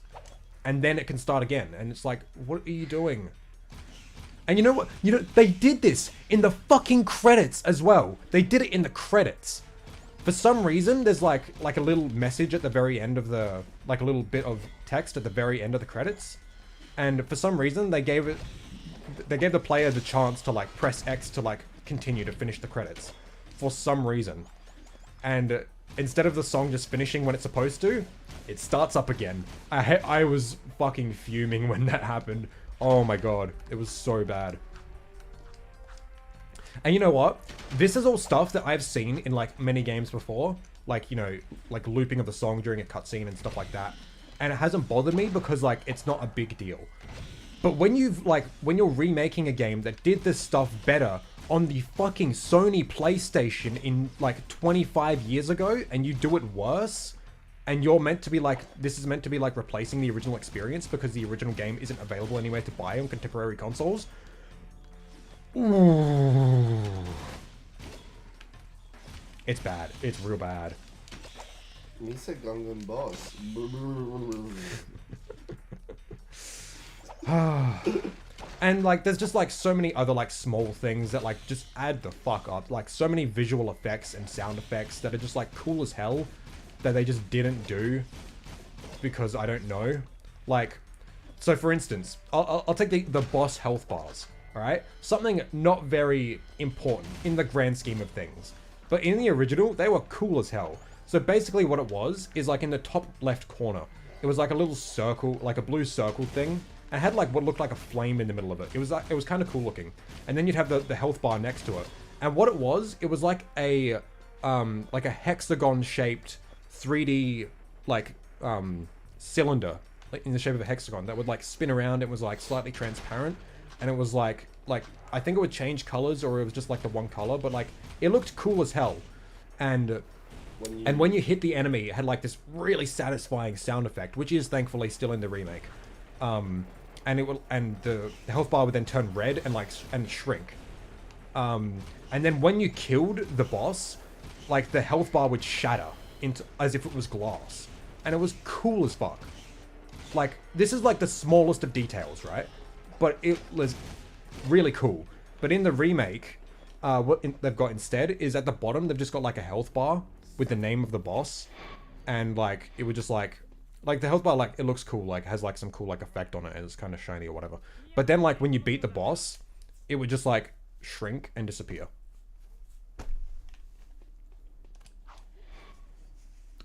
and then it can start again. And it's like, what are you doing? And you know what? You know, they did this in the fucking credits as well. They did it in the credits. For some reason, there's like a little message at the very end of the, like a little bit of text at the very end of the credits. And for some reason, they gave the player the chance to like press X to like continue to finish the credits. For some reason. And instead of the song just finishing when it's supposed to, it starts up again. I was fucking fuming when that happened. Oh my god, it was so bad. And you know what? This is all stuff that I've seen in like many games before. Like, you know, like looping of the song during a cutscene and stuff like that. And it hasn't bothered me because like it's not a big deal. But when you're remaking a game that did this stuff better on the fucking Sony PlayStation in like 25 years ago, and you do it worse, and you're meant to be like, this is meant to be like replacing the original experience because the original game isn't available anywhere to buy on contemporary consoles. Ooh. It's bad. It's real bad. Misa Gungan Boss. And like, there's just like so many other like small things that like just add the fuck up. Like so many visual effects and sound effects that are just like cool as hell that they just didn't do because I don't know. Like, so for instance, I'll take the boss health bars. All right, something not very important in the grand scheme of things, but in the original they were cool as hell. So basically, what it was is like in the top left corner, it was like a little circle, like a blue circle thing. And had like what looked like a flame in the middle of it. It was kind of cool looking. And then you'd have the health bar next to it. And what it was like a hexagon shaped 3D like cylinder, like in the shape of a hexagon that would like spin around. It was like slightly transparent, and it was like I think it would change colors, or it was just like the one color, but like it looked cool as hell. And when you hit the enemy, it had like this really satisfying sound effect, which is thankfully still in the remake. And the health bar would then turn red and shrink. And then when you killed the boss, like the health bar would shatter into as if it was glass, and it was cool as fuck. Like, this is like the smallest of details, right? But it was really cool. But in the remake, they've got instead is at the bottom they've just got like a health bar with the name of the boss, and like it would just like the health bar, like, it looks cool, like, has, like, some cool, like, effect on it, and it's kind of shiny or whatever. But then, like, when you beat the boss, it would just, like, shrink and disappear.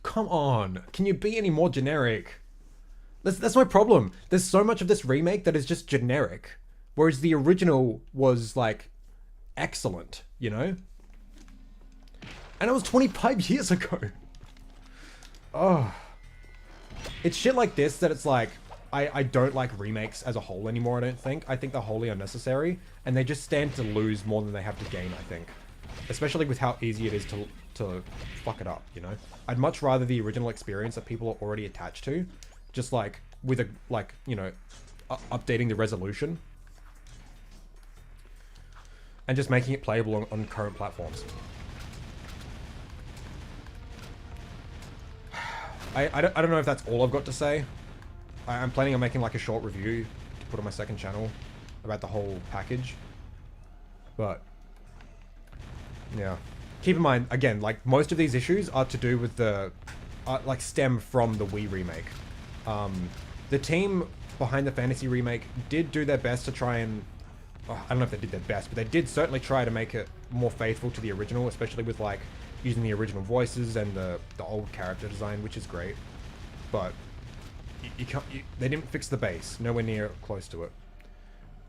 Come on. Can you be any more generic? That's my problem. There's so much of this remake that is just generic, whereas the original was, like, excellent, you know? And it was 25 years ago. Oh... It's shit like this that it's like, I don't like remakes as a whole anymore, I don't think. I think they're wholly unnecessary, and they just stand to lose more than they have to gain, I think. Especially with how easy it is to fuck it up, you know? I'd much rather the original experience that people are already attached to, just like, with a, like, you know, updating the resolution. And just making it playable on current platforms. I don't know if that's all I've got to say. I'm planning on making like a short review to put on my second channel about the whole package. But, yeah. Keep in mind, again, like, most of these issues are to do with the, like, stem from the Wii remake. The team behind the Fantasy remake did do their best to try and, I don't know if they did their best, but they did certainly try to make it more faithful to the original, especially with, like, using the original voices and the old character design, which is great. But you can't, they didn't fix the base, nowhere near close to it.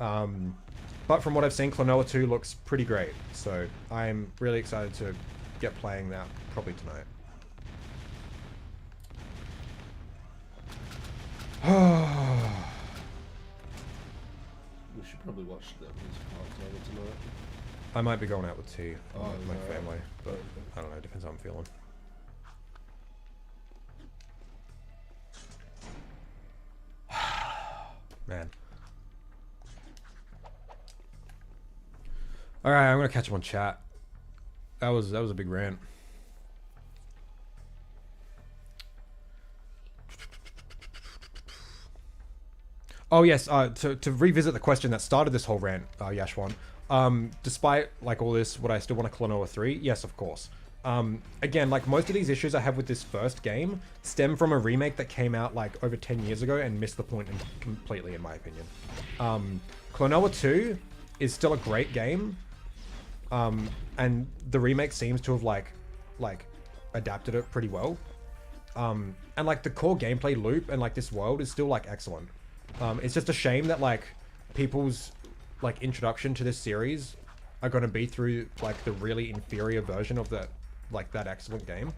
But from what I've seen, Klonoa 2 looks pretty great, so I'm really excited to get playing that probably tonight. We should probably watch that tonight. I might be going out with tea with my right. family, but I don't know, depends how I'm feeling. Man. Alright, I'm gonna catch up on chat. That was a big rant. Oh yes, to revisit the question that started this whole rant, Yashwan. Despite like all this, would I still want a Klonoa 3? Yes, of course. Again, like most of these issues I have with this first game stem from a remake that came out like over 10 years ago and missed the point completely, in my opinion. Klonoa 2 is still a great game, and the remake seems to have like adapted it pretty well. And like the core gameplay loop and like this world is still like excellent. It's just a shame that like people's like introduction to this series are going to be through like the really inferior version of that excellent game.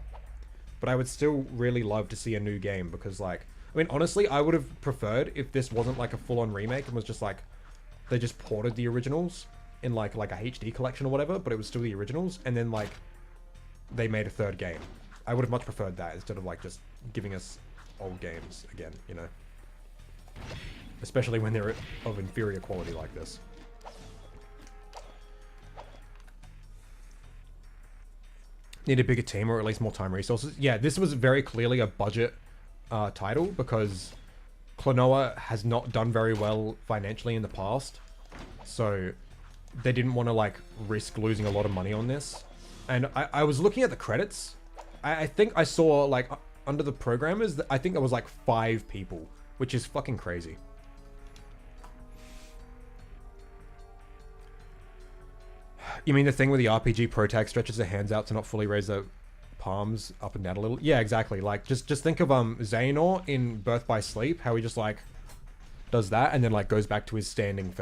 But I would still really love to see a new game, because like, I mean, honestly, I would have preferred if this wasn't like a full-on remake and was just like they just ported the originals in like a HD collection or whatever, but it was still the originals, and then like they made a third game. I would have much preferred that instead of like just giving us old games again, you know? Especially when they're of inferior quality like this. Need a bigger team, or at least more time resources. Yeah, this was very clearly a budget title, because Klonoa has not done very well financially in the past. so they didn't want to like risk losing a lot of money on this. And I was looking at the credits. I think I saw like under the programmers, I think there was like 5 people, which is fucking crazy. You mean the thing where the RPG pro tag stretches their hands out to not fully raise their palms up and down a little? Yeah, exactly. Like just think of Xehanort in Birth by Sleep, how he just like does that and then like goes back to his standing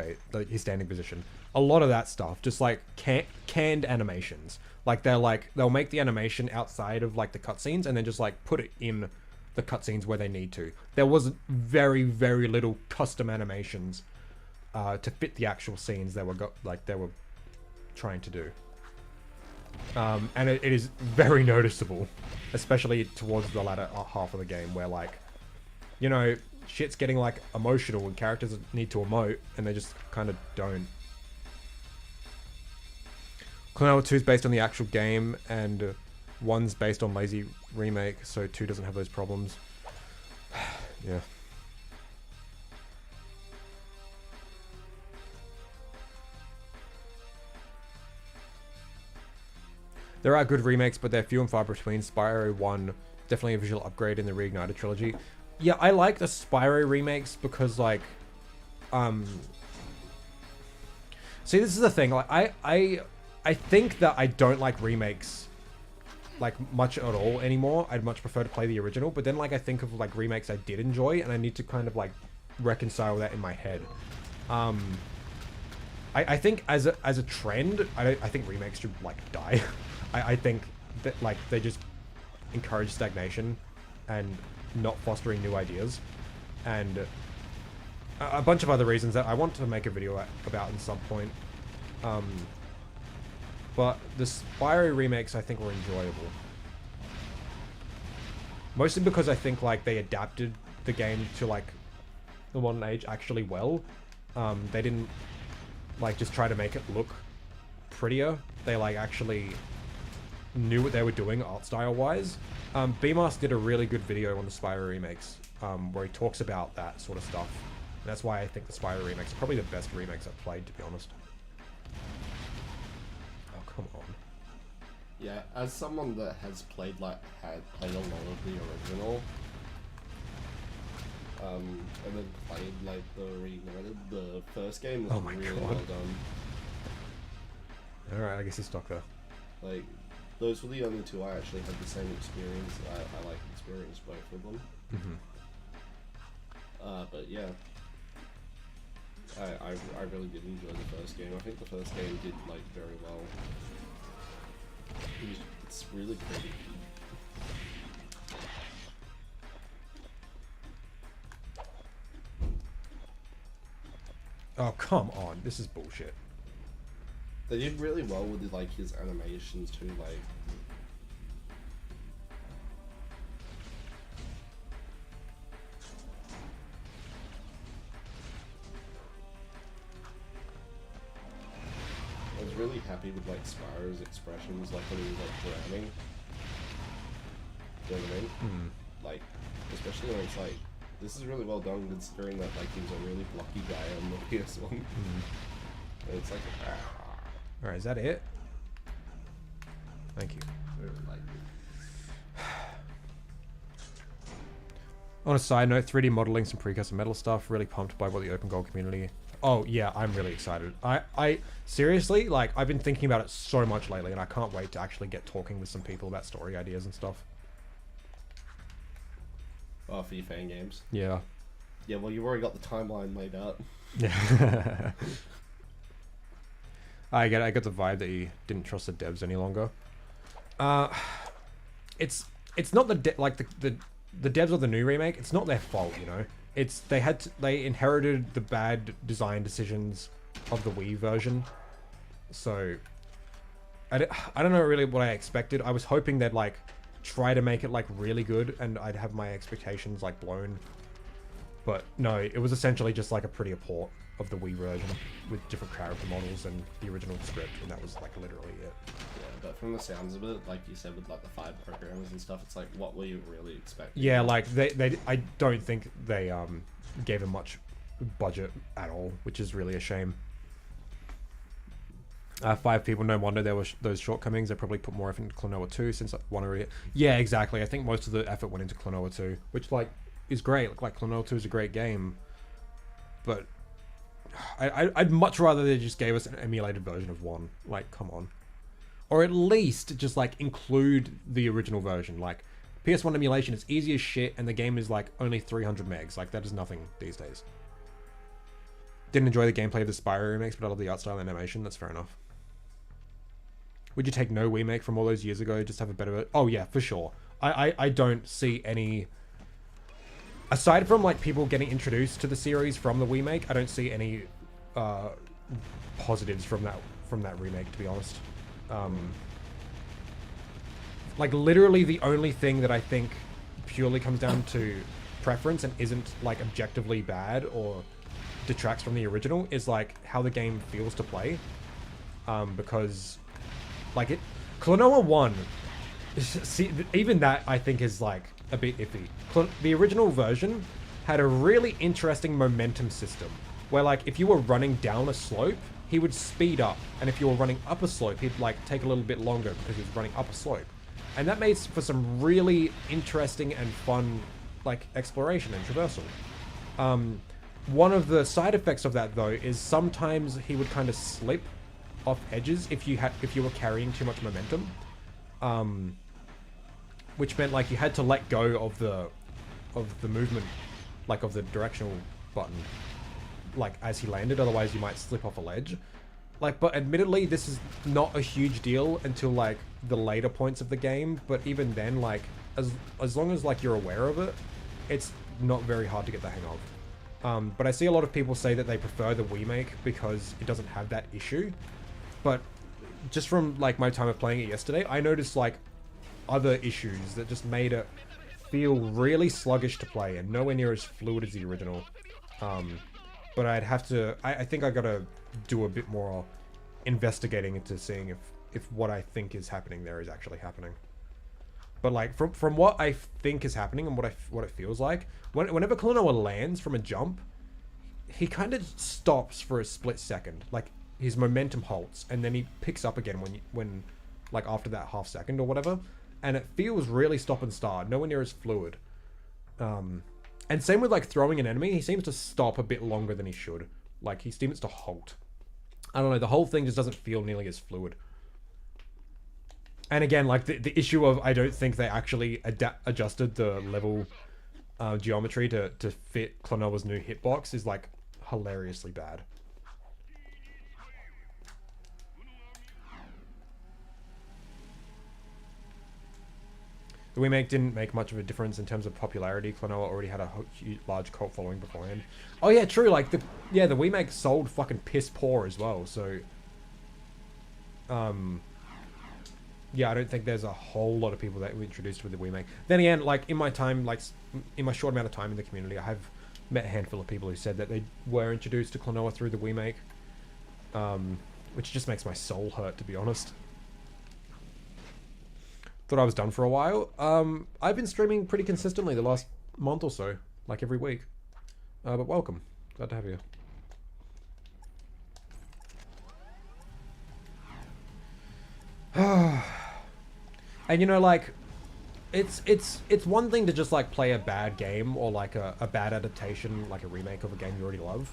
his standing position. A lot of that stuff, just like canned animations. Like they'll make the animation outside of like the cutscenes and then just like put it in the cutscenes where they need to. There was very, very little custom animations to fit the actual scenes they were trying to do. And it is very noticeable, especially towards the latter half of the game where like, you know, shit's getting like emotional and characters need to emote and they just kind of don't. Klonoa 2 is based on the actual game and 1's based on lazy remake, so 2 doesn't have those problems. Yeah. There are good remakes, but they're few and far between. Spyro 1, definitely a visual upgrade in the Reignited trilogy. Yeah, I like the Spyro remakes because, like, see, this is the thing. Like, I think that I don't like remakes, like, much at all anymore. I'd much prefer to play the original. But then, like, I think of, like, remakes I did enjoy, and I need to kind of, like, reconcile that in my head. I think as a trend, I think remakes should, like, die. I think that, like, they just encourage stagnation and not fostering new ideas. And a bunch of other reasons that I want to make a video about at some point. But the Spyro remakes, I think, were enjoyable. Mostly because I think, like, they adapted the game to, like, the modern age actually well. They didn't, like, just try to make it look prettier. They, like, actually knew what they were doing art style wise. BMask did a really good video on the Spyro remakes, where he talks about that sort of stuff. And that's why I think the Spyro remakes are probably the best remakes I've played, to be honest. Oh, come on. Yeah, as someone that has played a lot of the original, and then played like the Reignited, the first game was really well done. Alright, I guess he's stuck there. Like, those were the only 2 I actually had the same experience. I like experienced both of them. But yeah, I really did enjoy the first game. I think the first game did like very well. It's really pretty. Oh, come on. This is bullshit. They did really well with like his animations too, like I was really happy with like Spyro's expressions, like when he was like drowning. Do you know what I mean? Like, especially when it's like, this is really well done considering that like he was a really blocky guy on the PS1. It's like, alright, is that it? Thank you. On a side note, 3D modeling some precursor metal stuff. Really pumped by what the open goal community. Oh yeah, I'm really excited. I seriously, like, I've been thinking about it so much lately, and I can't wait to actually get talking with some people about story ideas and stuff. oh, for your fan games. Yeah. Yeah, well, you've already got the timeline laid out. Yeah. I got the vibe that he didn't trust the devs any longer. It's not the devs of the new remake. It's not their fault, you know. It's they inherited the bad design decisions of the Wii version. So I don't know really what I expected. I was hoping they'd like try to make it like really good, and I'd have my expectations like blown. But no, it was essentially just like a prettier port of the Wii version with different character models and the original script, and that was like literally it. Yeah, but from the sounds of it, like you said, with like the 5 programmers and stuff, it's like, what were you really expecting? Yeah, like they I don't think they gave him much budget at all, which is really a shame. 5 people, no wonder there were those shortcomings. They probably put more effort into Klonoa 2 since one already... Yeah, exactly. I think most of the effort went into Klonoa 2, which, like, is great. Like, Klonoa 2 is a great game. But I'd much rather they just gave us an emulated version of 1. Like, come on. Or at least just, like, include the original version. Like, PS1 emulation is easy as shit, and the game is, like, only 300 megs. Like, that is nothing these days. Didn't enjoy the gameplay of the Spyro remakes, but I love the art style and animation. That's fair enough. Would you take no remake from all those years ago, just have a better... Oh, yeah, for sure. I don't see any... Aside from, like, people getting introduced to the series from the remake, I don't see any positives from that remake, to be honest. Like, literally the only thing that I think purely comes down to preference and isn't, like, objectively bad or detracts from the original is, like, how the game feels to play. Because... Like, Klonoa 1, see, even that, I think, is, like, a bit iffy. The original version had a really interesting momentum system, where, like, if you were running down a slope, he would speed up, and if you were running up a slope, he'd, like, take a little bit longer because he was running up a slope. And that made for some really interesting and fun, like, exploration and traversal. One of the side effects of that, though, is sometimes he would kind of slip off edges if you were carrying too much momentum, which meant, like, you had to let go of the movement, like, of the directional button, like, as he landed, otherwise you might slip off a ledge. Like, but admittedly, this is not a huge deal until, like, the later points of the game, but even then, like, as long as, like, you're aware of it, it's not very hard to get the hang of. But I see a lot of people say that they prefer the remake because it doesn't have that issue. But just from, like, my time of playing it yesterday, I noticed, like, other issues that just made it feel really sluggish to play and nowhere near as fluid as the original. But I'd have to... I think I gotta do a bit more investigating into seeing if what I think is happening there is actually happening. But, like, from what I think is happening and what it feels like, whenever Klonoa lands from a jump, he kind of stops for a split second. Like, his momentum halts, and then he picks up again when like, after that half second or whatever, and it feels really stop and start, nowhere near as fluid. And same with, like, throwing an enemy, he seems to stop a bit longer than he should. Like, he seems to halt. I don't know, the whole thing just doesn't feel nearly as fluid. And again, like, the issue of, I don't think they actually adjusted the level geometry to fit Klonoa's new hitbox is, like, hilariously bad. The remake didn't make much of a difference in terms of popularity. Klonoa already had a large cult following beforehand. Oh yeah, true. Like, the remake sold fucking piss poor as well. So, yeah, I don't think there's a whole lot of people that were introduced with the remake. Then again, like, in my time, like, in my short amount of time in the community, I have met a handful of people who said that they were introduced to Klonoa through the remake, which just makes my soul hurt, to be honest. Thought I was done for a while. I've been streaming pretty consistently the last month or so, like every week. But welcome. Glad to have you. And, you know, like, it's one thing to just, like, play a bad game or, like, a bad adaptation, like a remake of a game you already love.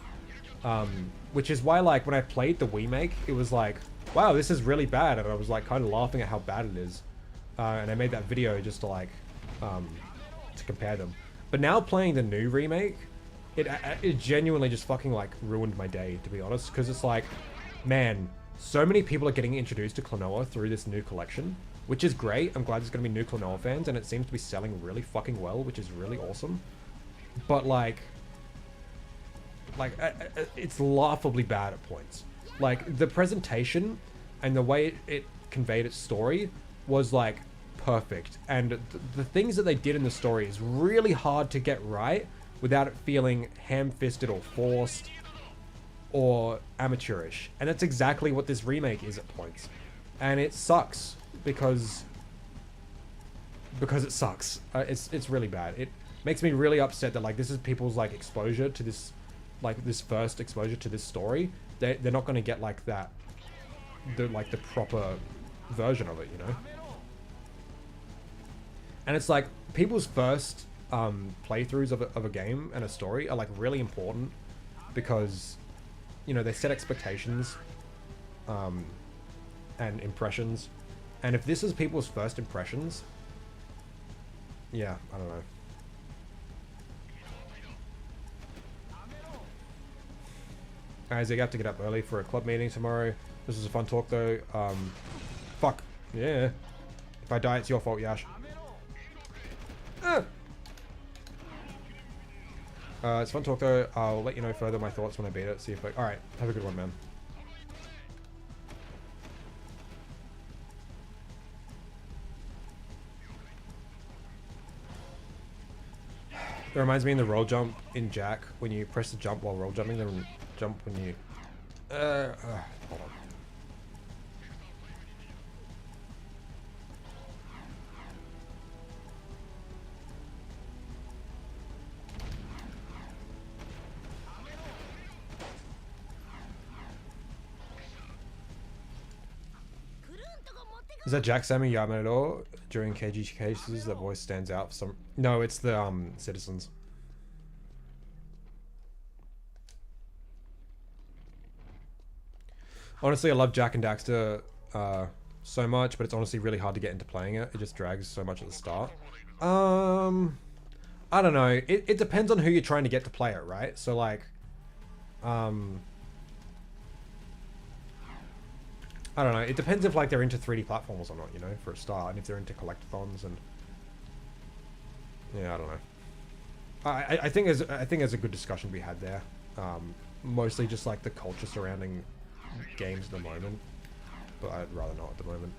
Which is why, like, when I played the remake, it was like, wow, this is really bad, and I was, like, kind of laughing at how bad it is. And I made that video just to, like, to compare them. But now playing the new remake, it genuinely just fucking, like, ruined my day, to be honest. Because it's like, man, so many people are getting introduced to Klonoa through this new collection, which is great. I'm glad there's going to be new Klonoa fans, and it seems to be selling really fucking well, which is really awesome. But, like, it's laughably bad at points. Like, the presentation and the way it conveyed its story was, like, perfect, and the things that they did in the story is really hard to get right without it feeling ham-fisted or forced or amateurish, and that's exactly what this remake is at points, and it sucks because it sucks. It's really bad. It makes me really upset that, like, this is people's, like, exposure to this, like, this first exposure to this story. They're not going to get, like, that the proper version of it, you know. And it's like people's first playthroughs of a game and a story are like really important because, you know, they set expectations and impressions, and if this is people's first impressions, yeah, I don't know. Alright, Zeke, I have to get up early for a club meeting tomorrow. This was a fun talk though. Fuck. Yeah. If I die, it's your fault, Yash. It's fun talk though. I'll let you know further my thoughts when I beat it. See if I... Alright, have a good one, man. It reminds me in the roll jump in Jack, when you press the jump while roll jumping, then jump when you... hold on. Is that Jack Sammy Yamato during KG cases? That voice stands out for some... No, it's the citizens. Honestly, I love Jack and Daxter so much, but it's honestly really hard to get into playing it. It just drags so much at the start. I don't know. It depends on who you're trying to get to play it, right? So like, I don't know. It depends if like they're into 3D platforms or not, you know, for a start, and if they're into collectathons and yeah, I don't know. I think there's a good discussion to be had there. Mostly just like the culture surrounding games at the moment, but I'd rather not at the moment.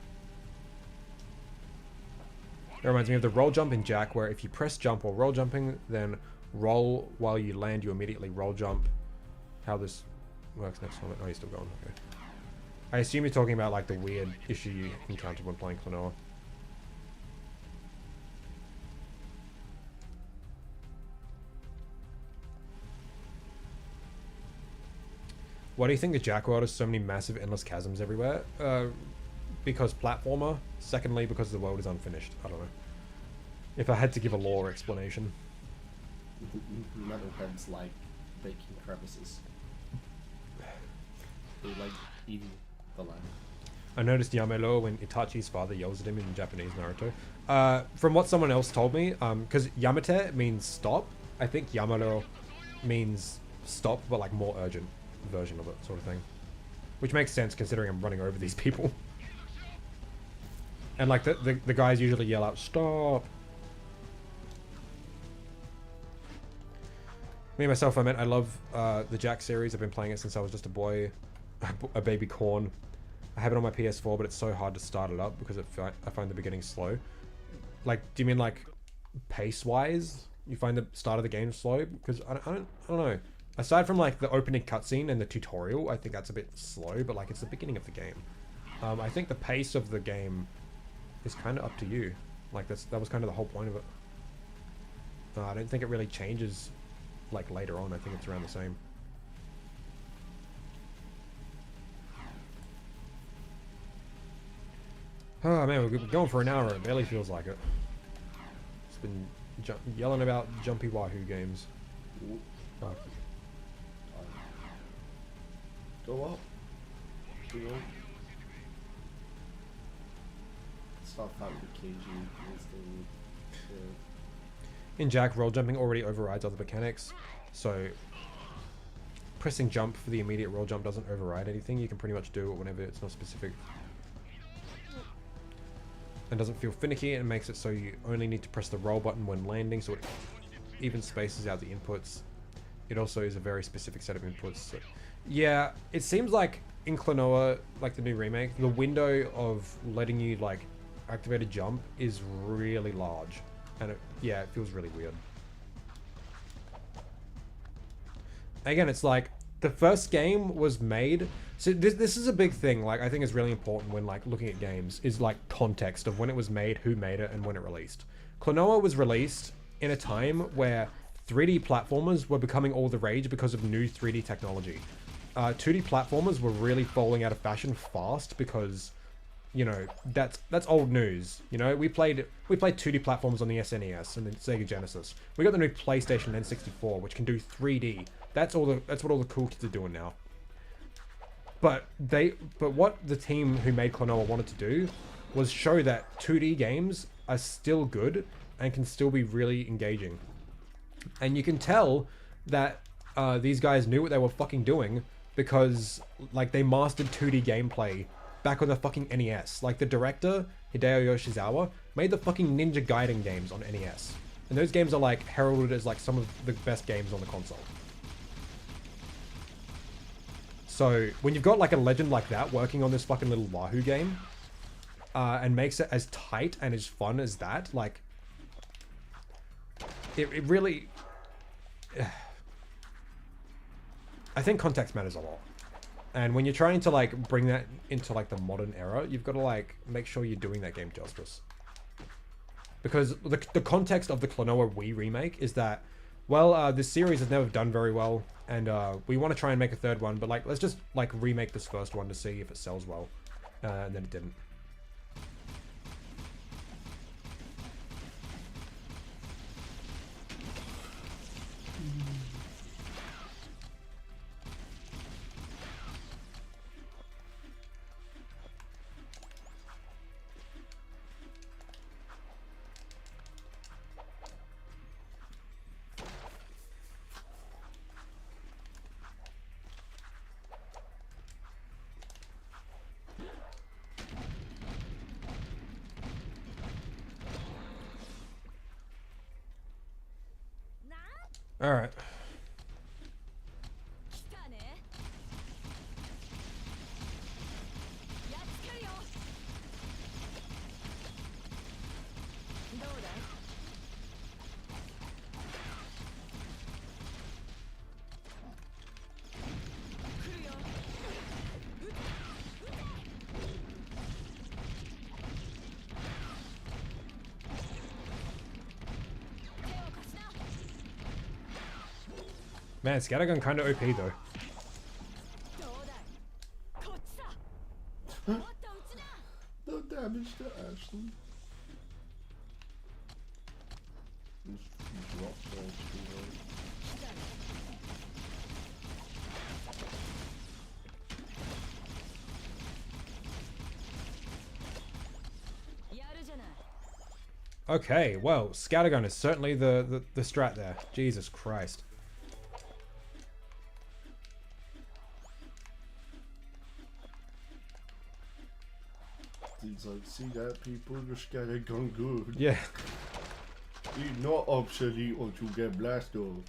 It reminds me of the roll jump in Jack, where if you press jump while roll jumping, then roll while you land, you immediately roll jump. How this works next time. Oh, you're still going. Okay. I assume you're talking about like the weird issue you encountered when playing Klonoa. Why do you think the Jack world has so many massive endless chasms everywhere? Because platformer. Secondly, because the world is unfinished. I don't know. If I had to give a lore explanation. Metalheads like baking crevices. They like eating the land. I noticed Yamelo when Itachi's father yells at him in Japanese Naruto. From what someone else told me, because Yamate means stop, I think Yamelo means stop, but like more urgent version of it, sort of thing. Which makes sense considering I'm running over these people. And like the guys usually yell out, stop. Me myself, I love the Jack series. I've been playing it since I was just a boy, a baby corn. I have it on my PS4, but it's so hard to start it up because I find the beginning slow. Like, do you mean like pace-wise? You find the start of the game slow? Because I don't know. Aside from like the opening cutscene and the tutorial, I think that's a bit slow, but like it's the beginning of the game. I think the pace of the game is kind of up to you. Like that was kind of the whole point of it. I don't think it really changes like later on. I think it's around the same. Oh man, we're going for an hour. It barely feels like it. It's been yelling about Jumpy Wahoo games. Oh. Go up. Go up. Start fighting the KG. In Jack, roll jumping already overrides other mechanics, so pressing jump for the immediate roll jump doesn't override anything. You can pretty much do it whenever it's not specific. And doesn't feel finicky, and makes it so you only need to press the roll button when landing, so it even spaces out the inputs. It also is a very specific set of inputs. So yeah, it seems like in Klonoa, like the new remake, the window of letting you like activate a jump is really large. And yeah, it feels really weird. Again, it's like the first game was made. So this is a big thing. Like I think it's really important when like looking at games is like context of when it was made, who made it, and when it released. Klonoa was released in a time where 3D platformers were becoming all the rage because of new 3D technology. 2D platformers were really falling out of fashion fast because, you know, that's old news. You know, we played 2D platforms on the SNES and the Sega Genesis. We got the new PlayStation N64, which can do 3D. That's what all the cool kids are doing now. But what the team who made Klonoa wanted to do was show that 2D games are still good and can still be really engaging. And you can tell that these guys knew what they were fucking doing because, like, they mastered 2D gameplay back on the fucking NES. Like, the director, Hideo Yoshizawa, made the fucking Ninja Gaiden games on NES. And those games are, like, heralded as, like, some of the best games on the console. So, when you've got, like, a legend like that working on this fucking little Wahoo game, and makes it as tight and as fun as that, like, it really... I think context matters a lot. And when you're trying to, like, bring that into, like, the modern era, you've got to, like, make sure you're doing that game justice. Because the context of the Klonoa Wii remake is that, well, this series has never done very well, and we want to try and make a third one, but, like, let's just, like, remake this first one to see if it sells well. And then it didn't. All right. Man, Scattergun kind of OP though. No damage to Ashley. Okay, well, Scattergun is certainly the strat there. Jesus Christ. He's like, see that, people? Your Scattergun good. Yeah. He's not obsolete or to get blasted.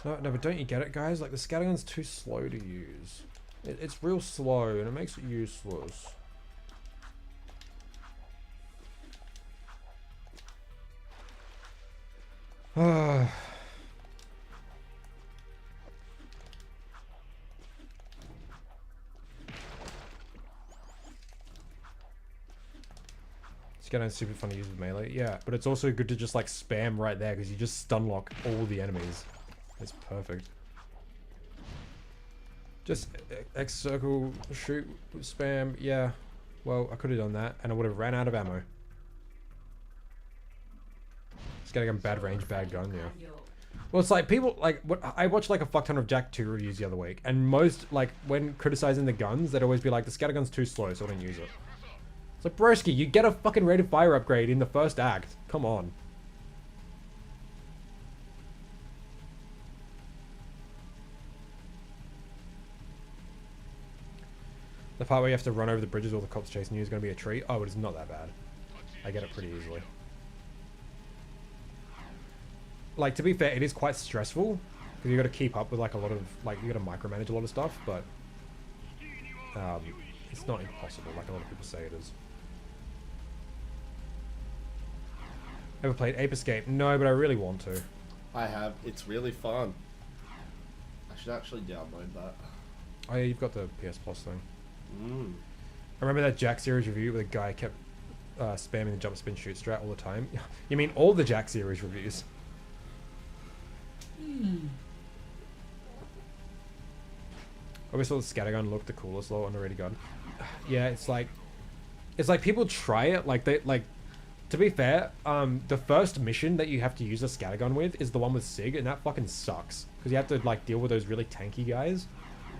No, but don't you get it, guys? Like, the Scattergun's too slow to use. It's real slow, and it makes it useless. Scattergun's super fun to use with melee, yeah, but it's also good to just, like, spam right there, because you just stun lock all the enemies. It's perfect. Just X circle, shoot, spam, yeah. Well, I could have done that, and I would have ran out of ammo. Scattergun, bad range, bad gun, yeah. Well, it's like, people, like, I watched, like, a fuck ton of Jack 2 reviews the other week, and most, like, when criticizing the guns, they'd always be like, the Scattergun's too slow, so I don't use it. It's like, broski, you get a fucking rate of fire upgrade in the first act. Come on. The part where you have to run over the bridges while the cops chasing you is going to be a treat. Oh, it is not that bad. I get it pretty easily. Like, to be fair, it is quite stressful. Because you got to keep up with, like, a lot of... Like, you got to micromanage a lot of stuff, but... it's not impossible, like a lot of people say it is. Ever played Ape Escape? No, but I really want to. I have. It's really fun. I should actually download that. Oh yeah, you've got the PS Plus thing. Mm. I remember that Jack series review where the guy kept spamming the jump spin shoot strat all the time. You mean all the Jack series reviews? Obviously, the scattergun looked the coolest though on the ready gun. Yeah, it's like people try it. Like they like. To be fair, the first mission that you have to use a scattergun with is the one with Sig, and that fucking sucks because you have to like deal with those really tanky guys,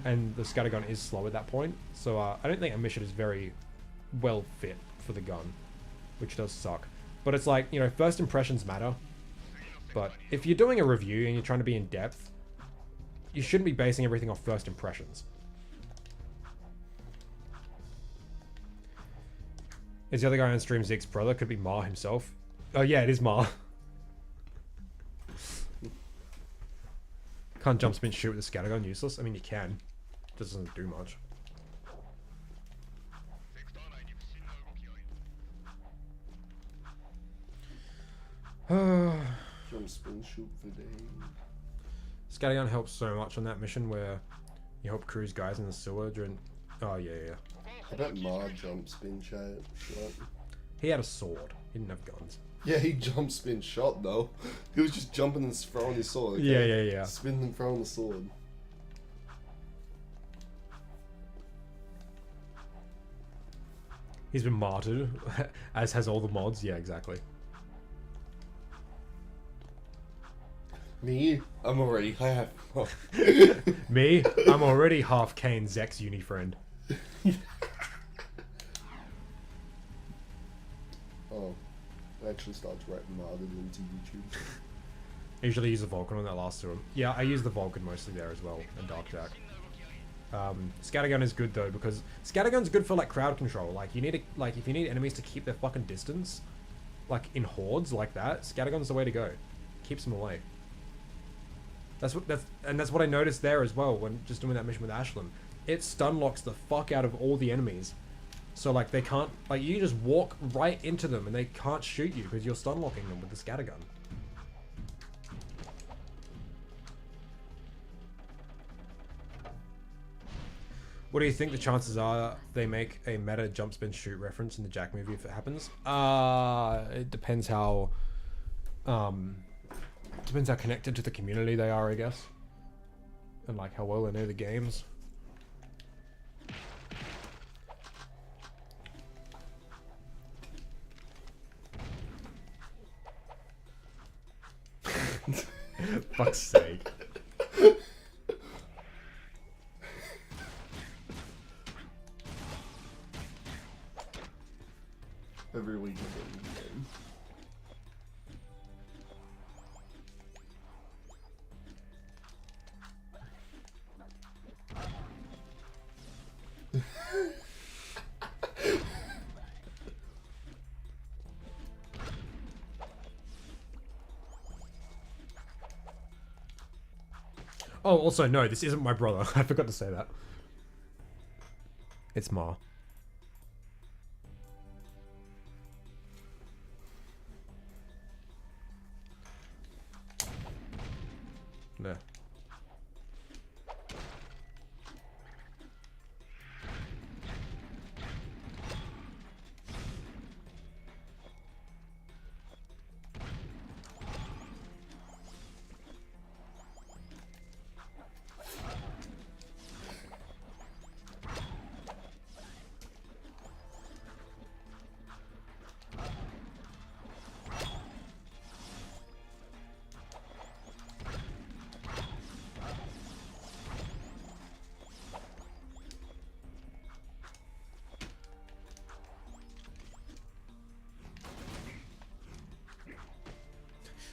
and the scattergun is slow at that point. So I don't think a mission is very well fit for the gun, which does suck. But it's like, you know, first impressions matter. But if you're doing a review and you're trying to be in depth, you shouldn't be basing everything off first impressions. Is the other guy on stream Zeke's brother? Could be Ma himself. Oh yeah, it is Ma. Can't jump spin shoot with a scattergun, useless. I mean, you can. It doesn't do much. Jump spin shoot for days. Scattergun helps so much on that mission where you help cruise guys in the sewer during... Oh yeah, yeah. I bet Ma jump spin shot. He had a sword. He didn't have guns. Yeah, he jump spin shot though. He was just jumping and throwing his sword. Okay? Yeah. Spinning and throwing the sword. He's been martyred, as has all the mods. Yeah, exactly. Me, I'm already half. Me, I'm already half Kane, Zek's uni friend. Oh, it actually starts writing modded into YouTube. I usually use the Vulcan on that last room. Yeah, I use the Vulcan mostly there as well, and Darkjack. Scattergun is good though, because Scattergun's good for like crowd control. Like you need to, like if you need enemies to keep their fucking distance, like in hordes like that, Scattergun's the way to go. Keeps them away. That's what I noticed there as well when just doing that mission with Ashland. It stun locks the fuck out of all the enemies. So like they can't, like you just walk right into them and they can't shoot you because you're stun locking them with the scattergun. What do you think the chances are they make a meta jump spin shoot reference in the Jack movie if it happens? It depends how connected to the community they are, I guess. And like how well they know the games. Fuck's sake. Every week I get a game. Oh, also, no, this isn't my brother. I forgot to say that. It's Ma. There.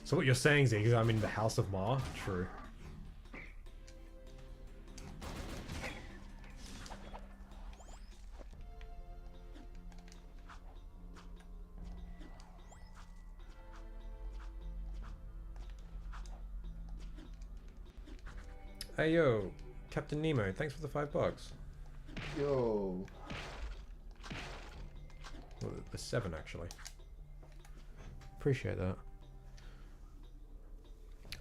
So what you're saying, Zeke, is I'm in the House of Ma? True. Hey yo, Captain Nemo, thanks for the $5. Yo. Well, the 7 actually. Appreciate that.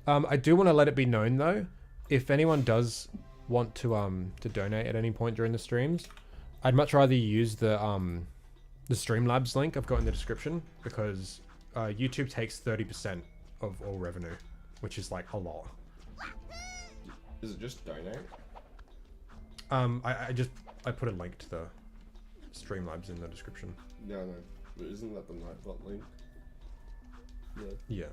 I do want to let it be known though, if anyone does want to donate at any point during the streams, I'd much rather use the The Streamlabs link I've got in the description because YouTube takes 30% of all revenue, which is like a lot. Is it just donate? I put a link to the Streamlabs in the description. No, but isn't that the Nightbot link? Yeah. Yeah.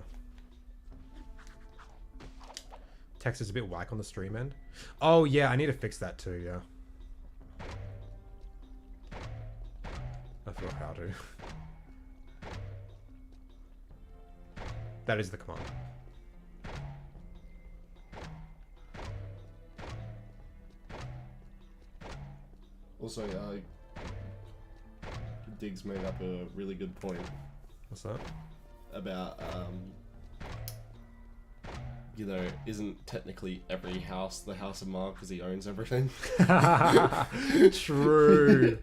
Text is a bit whack on the stream end. Oh yeah, I need to fix that too. Yeah. I forgot how to. That is the command. Also, Diggs made up a really good point. What's that? About, you know, isn't technically every house the house of Mark because he owns everything? True.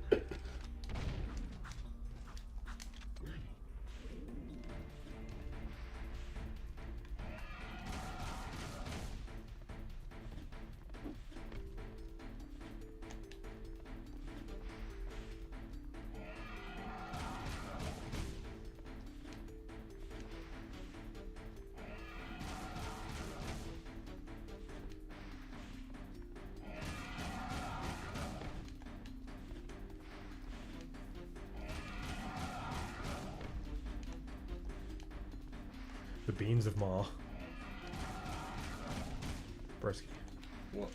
The beans of Ma. Broski. What?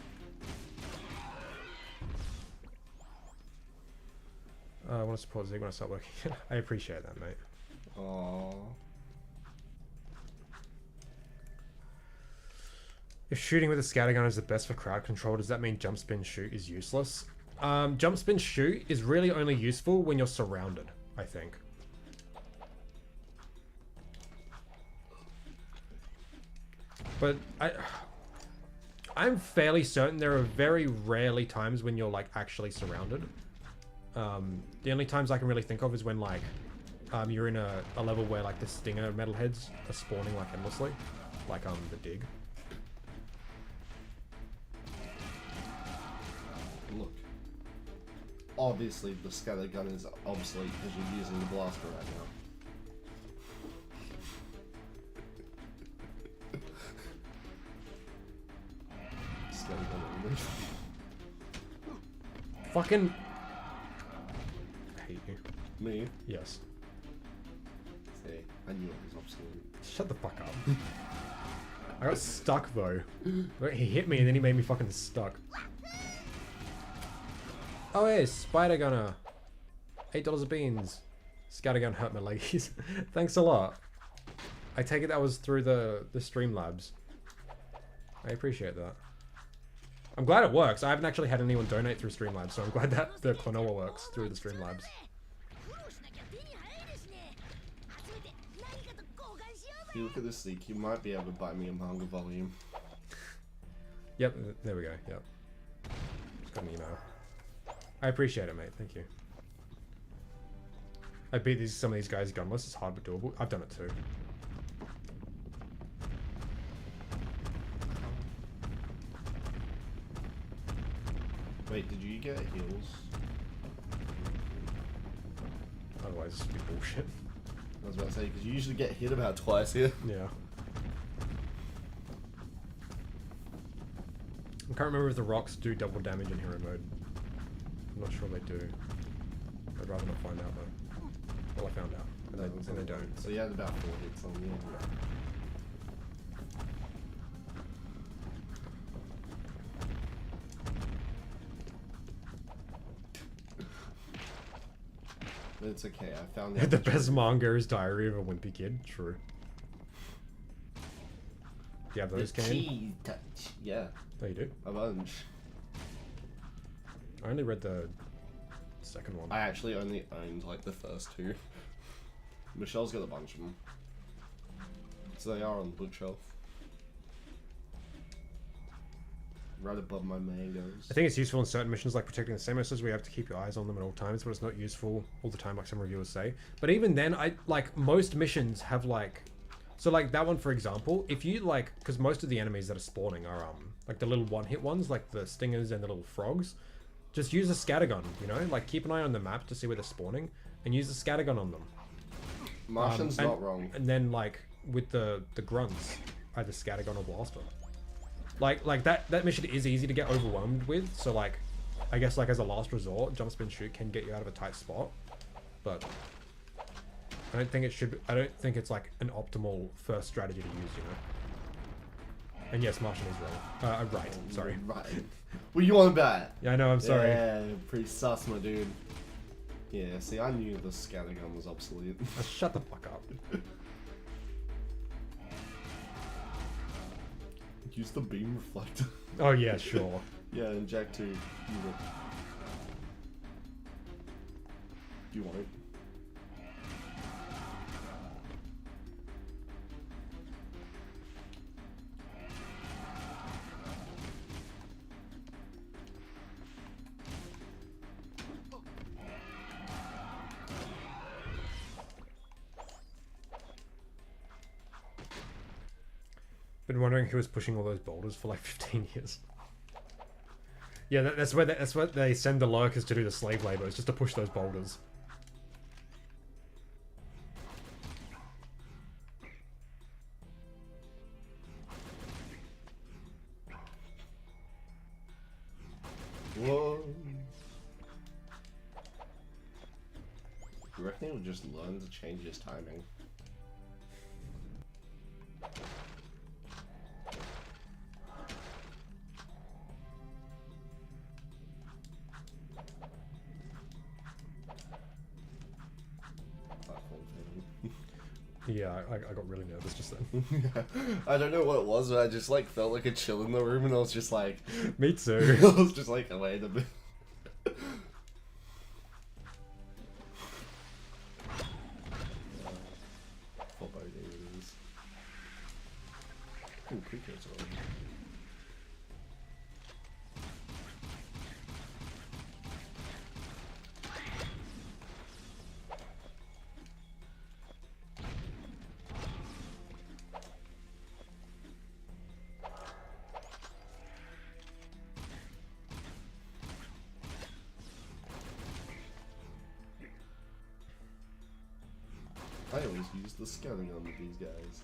I want to support Zeke when I start working. I appreciate that, mate. Aww. If shooting with a scattergun is the best for crowd control, does that mean jump spin shoot is useless? Jump spin shoot is really only useful when you're surrounded, I think. But I'm fairly certain there are very rarely times when you're like actually surrounded. The only times I can really think of is when like you're in a level where like the stinger metalheads are spawning like endlessly, like the dig. Look. Obviously, the scattergun is obsolete because you're using the blaster right now. Fucking... I hate you. Me? Yes. See, I knew it was obsolete. Shut the fuck up. I got stuck though. He hit me and then he made me fucking stuck. Oh hey, Spider Gunner. $8 a beans. Scattergun hurt my leggies. Thanks a lot. I take it that was through the Streamlabs. I appreciate that. I'm glad it works. I haven't actually had anyone donate through Streamlabs, so I'm glad that the Klonoa works through the Streamlabs. If you look at this Zeke, you might be able to buy me a manga volume. Yep, there we go, yep. Just got an email. I appreciate it, mate, thank you. I beat some of these guys gunless, it's hard but doable. I've done it too. Wait, did you get heals? Otherwise, this would be bullshit. I was about to say, because you usually get hit about twice here. Yeah. I can't remember if the rocks do double damage in hero mode. I'm not sure they do. I'd rather not find out though. Well, I found out. And they don't. So you had about 4 hits on you. But it's okay, I found The best manga is Diary of a Wimpy Kid. True. Do you have those, the Kane? key touch. Yeah. Oh, you do? A bunch. I only read the second one. I actually only owned like the first 2. Michelle's got a bunch of them. So they are on the bookshelf. Right above my mangoes. I think it's useful in certain missions like protecting the Samoses where you have to keep your eyes on them at all times, but it's not useful all the time like some reviewers say. But even then, like most missions have like... So like that one for example, if you like... Because most of the enemies that are spawning are like the little one-hit ones, like the stingers and the little frogs. Just use a scattergun, you know? Like keep an eye on the map to see where they're spawning. and use the scattergun on them. Martian's and, not wrong. And then like with the grunts, either scattergun or blaster. Like that mission is easy to get overwhelmed with. So like, I guess like as a last resort, jump spin shoot can get you out of a tight spot, but I don't think it should. I don't think it's like an optimal first strategy to use. You know. And yes, Martian is wrong. Right. Sorry. Right. What you on about? Yeah, I know. I'm sorry. Yeah, pretty sus, my dude. Yeah. See, I knew the scattergun was obsolete. Shut the fuck up. Use the beam reflector. Oh yeah, sure. Yeah, and Jack 2. Use it. Do you want it? Been wondering who was pushing all those boulders for like 15 years. Yeah, that's what they send the lurkers to do, the slave labor, is just to push those boulders. Whoa. You reckon he would just learn to change his timing? Yeah, I got really nervous just then. I don't know what it was, but I just like felt like a chill in the room, and I was just like, Me too. I was just like, oh, wait a bit. Foreboding it is. Ooh, precursor. I always use the scattergun with these guys.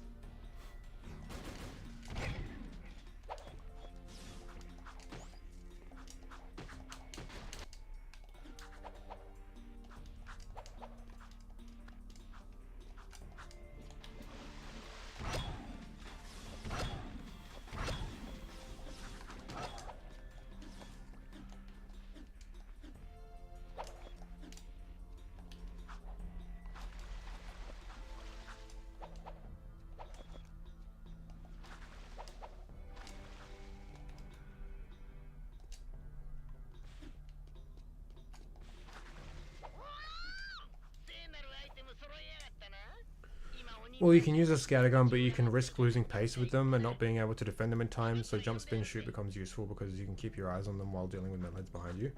Well, you can use a scattergun, but you can risk losing pace with them and not being able to defend them in time, so jump, spin, shoot becomes useful because you can keep your eyes on them while dealing with metalheads behind you.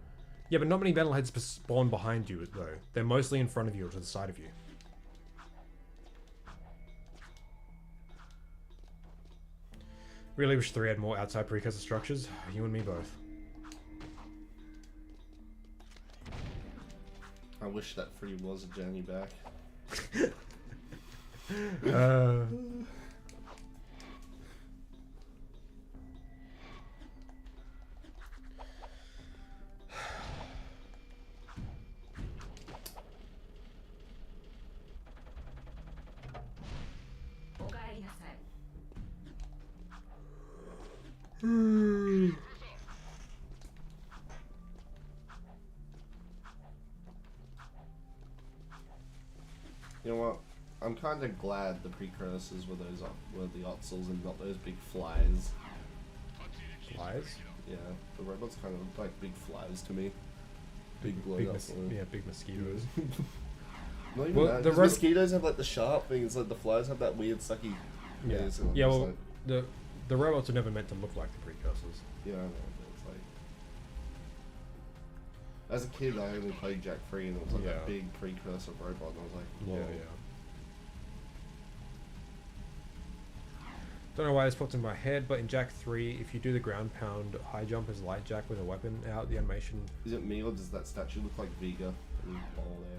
Yeah, but not many metalheads spawn behind you, though. They're mostly in front of you or to the side of you. Really wish 3 had more outside precursor structures. You and me both. I wish that 3 was a journey back. You know what? I'm kind of glad the precursors were the Otzels and not those big flies. Flies? Yeah, the robots kind of look like big flies to me. Big big mosquitoes. Not even Well, that. the 'Cause mosquitoes have like the sharp things, like the flies have that weird sucky. Yeah. taste, and I'm Yeah. just Well, like, the robots are never meant to look like the precursors. yeah, I know, but it's like. As a kid, I only played Jack 3, and it was like Yeah. that big precursor robot, and I was like, whoa. Yeah. Don't know why this popped in my head, but in Jack 3, if you do the ground pound high jump as light Jack with a weapon out, the animation... Is it me, or does that statue look like Vega? And all there,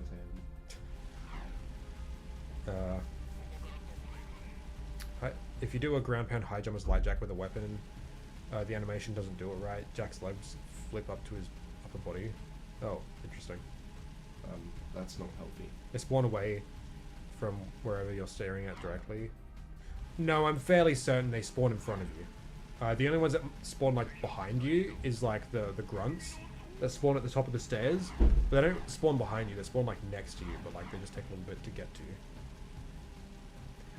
If you do a ground pound high jump as light jack with a weapon, the animation doesn't do it right. Jack's legs flip up to his upper body. Oh, interesting. That's not healthy. They spawn away from wherever you're staring at directly. No, I'm fairly certain they spawn in front of you. The only ones that spawn like behind you is like the grunts that spawn at the top of the stairs, but they don't spawn behind you. They spawn like next to you, but like they just take a little bit to get to you.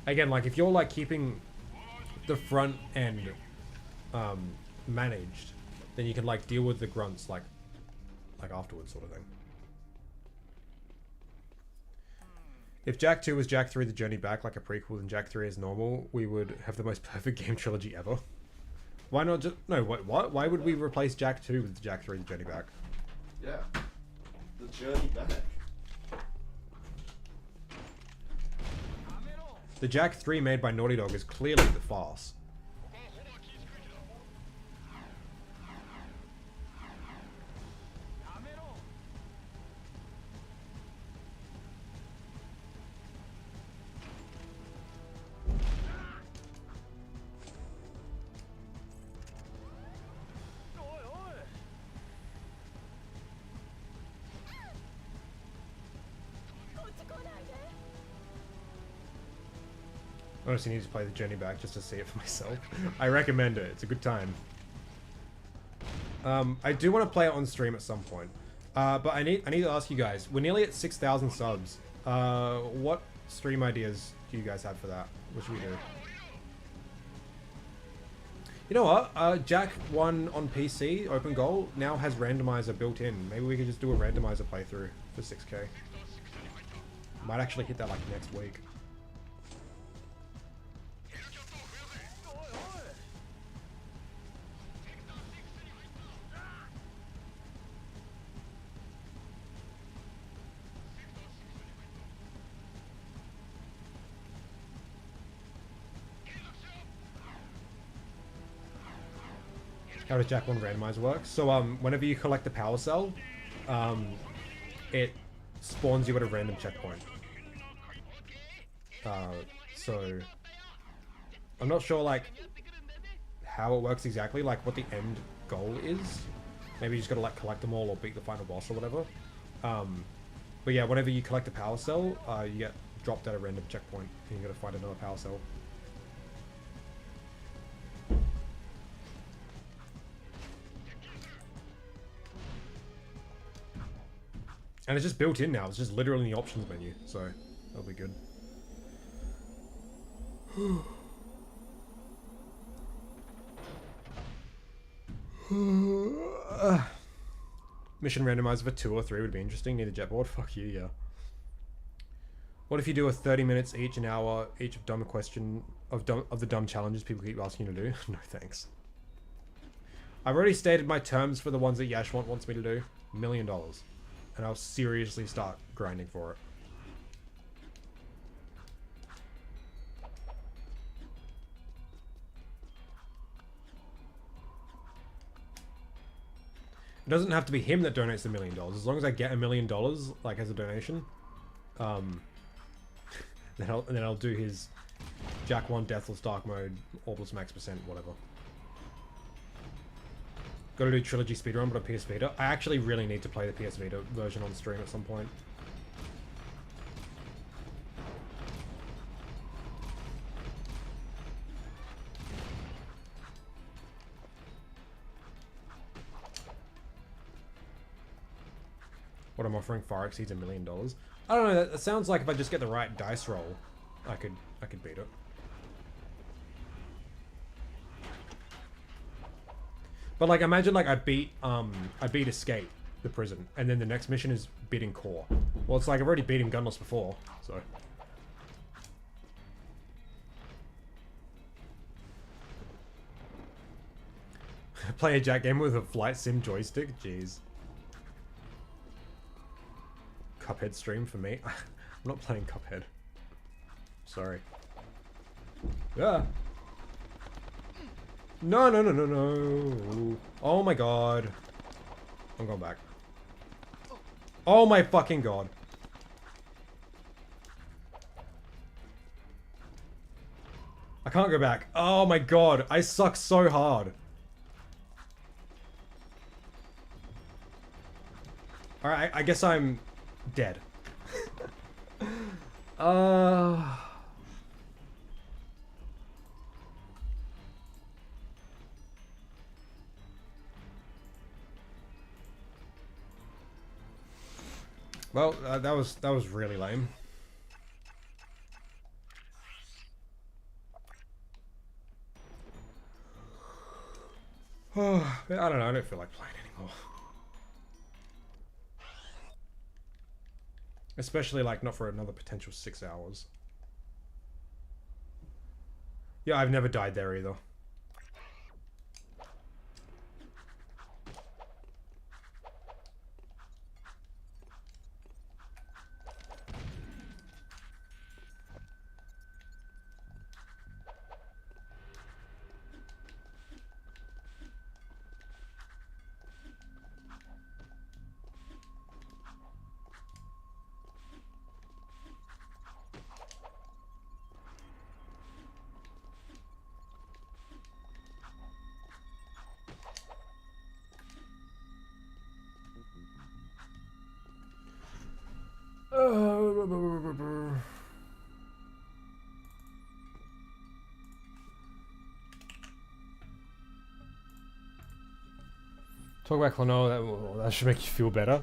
Again, like if you're like keeping the front end managed, then you can like deal with the grunts like afterwards, sort of thing. If Jak 2 was Jak 3 The Journey Back, like a prequel, and Jak 3 is normal, we would have the most perfect game trilogy ever. Why not just... No, what? Why would we replace Jak 2 with Jak 3 The Journey Back? Yeah. The Journey Back. The Jak 3 made by Naughty Dog is clearly the farce. I honestly need to play The Journey Back just to see it for myself. I recommend it. It's a good time. I do want to play it on stream at some point. But I need to ask you guys. We're nearly at 6,000 subs. What stream ideas do you guys have for that? What should we do? You know what? Jak 1 on PC, open goal, now has randomizer built in. Maybe we could just do a randomizer playthrough for 6K. Might actually hit that like next week. How does Jak 1 randomizer work? So whenever you collect the Powercell, it spawns you at a random checkpoint. So I'm not sure like how it works exactly, like what the end goal is. Maybe you just gotta like collect them all or beat the final boss or whatever. But yeah, whenever you collect the Powercell, you get dropped at a random checkpoint and you gotta find another Powercell. And it's just built in now. It's just literally in the options menu, so that'll be good. Mission randomizer for 2 or 3 would be interesting. Need a jetboard? Fuck you, yeah. What if you do a 30 minutes each, an hour each of dumb question of the dumb challenges people keep asking you to do? No thanks. I've already stated my terms for the ones that Yashwant wants me to do. $1 million. And I'll seriously start grinding for it. It doesn't have to be him that donates the $1 million. As long as I get $1 million, like as a donation, then I'll do his Jak 1 Deathless Dark Mode, Orbital's Max %, whatever. Gotta do Trilogy speedrun, but on PS Vita. I actually really need to play the PS Vita version on stream at some point. What I'm offering far exceeds $1 million. I don't know, that sounds like if I just get the right dice roll, I could beat it. But like, imagine like I beat Escape, the prison, and then the next mission is beating Core. Well, it's like I've already beat him gunless before, so. Play a Jak game with a flight sim joystick? Jeez. Cuphead stream for me? I'm not playing Cuphead. Sorry. Yeah. No, no, no, no, no. Oh my god. I'm going back. Oh my fucking god. I can't go back. Oh my god, I suck so hard. Alright, I guess I'm dead. uh... Well, that was really lame. Oh, I don't know. I don't feel like playing anymore. Especially like not for another potential 6 hours. Yeah, I've never died there either. Talk about Klonoa, that should make you feel better.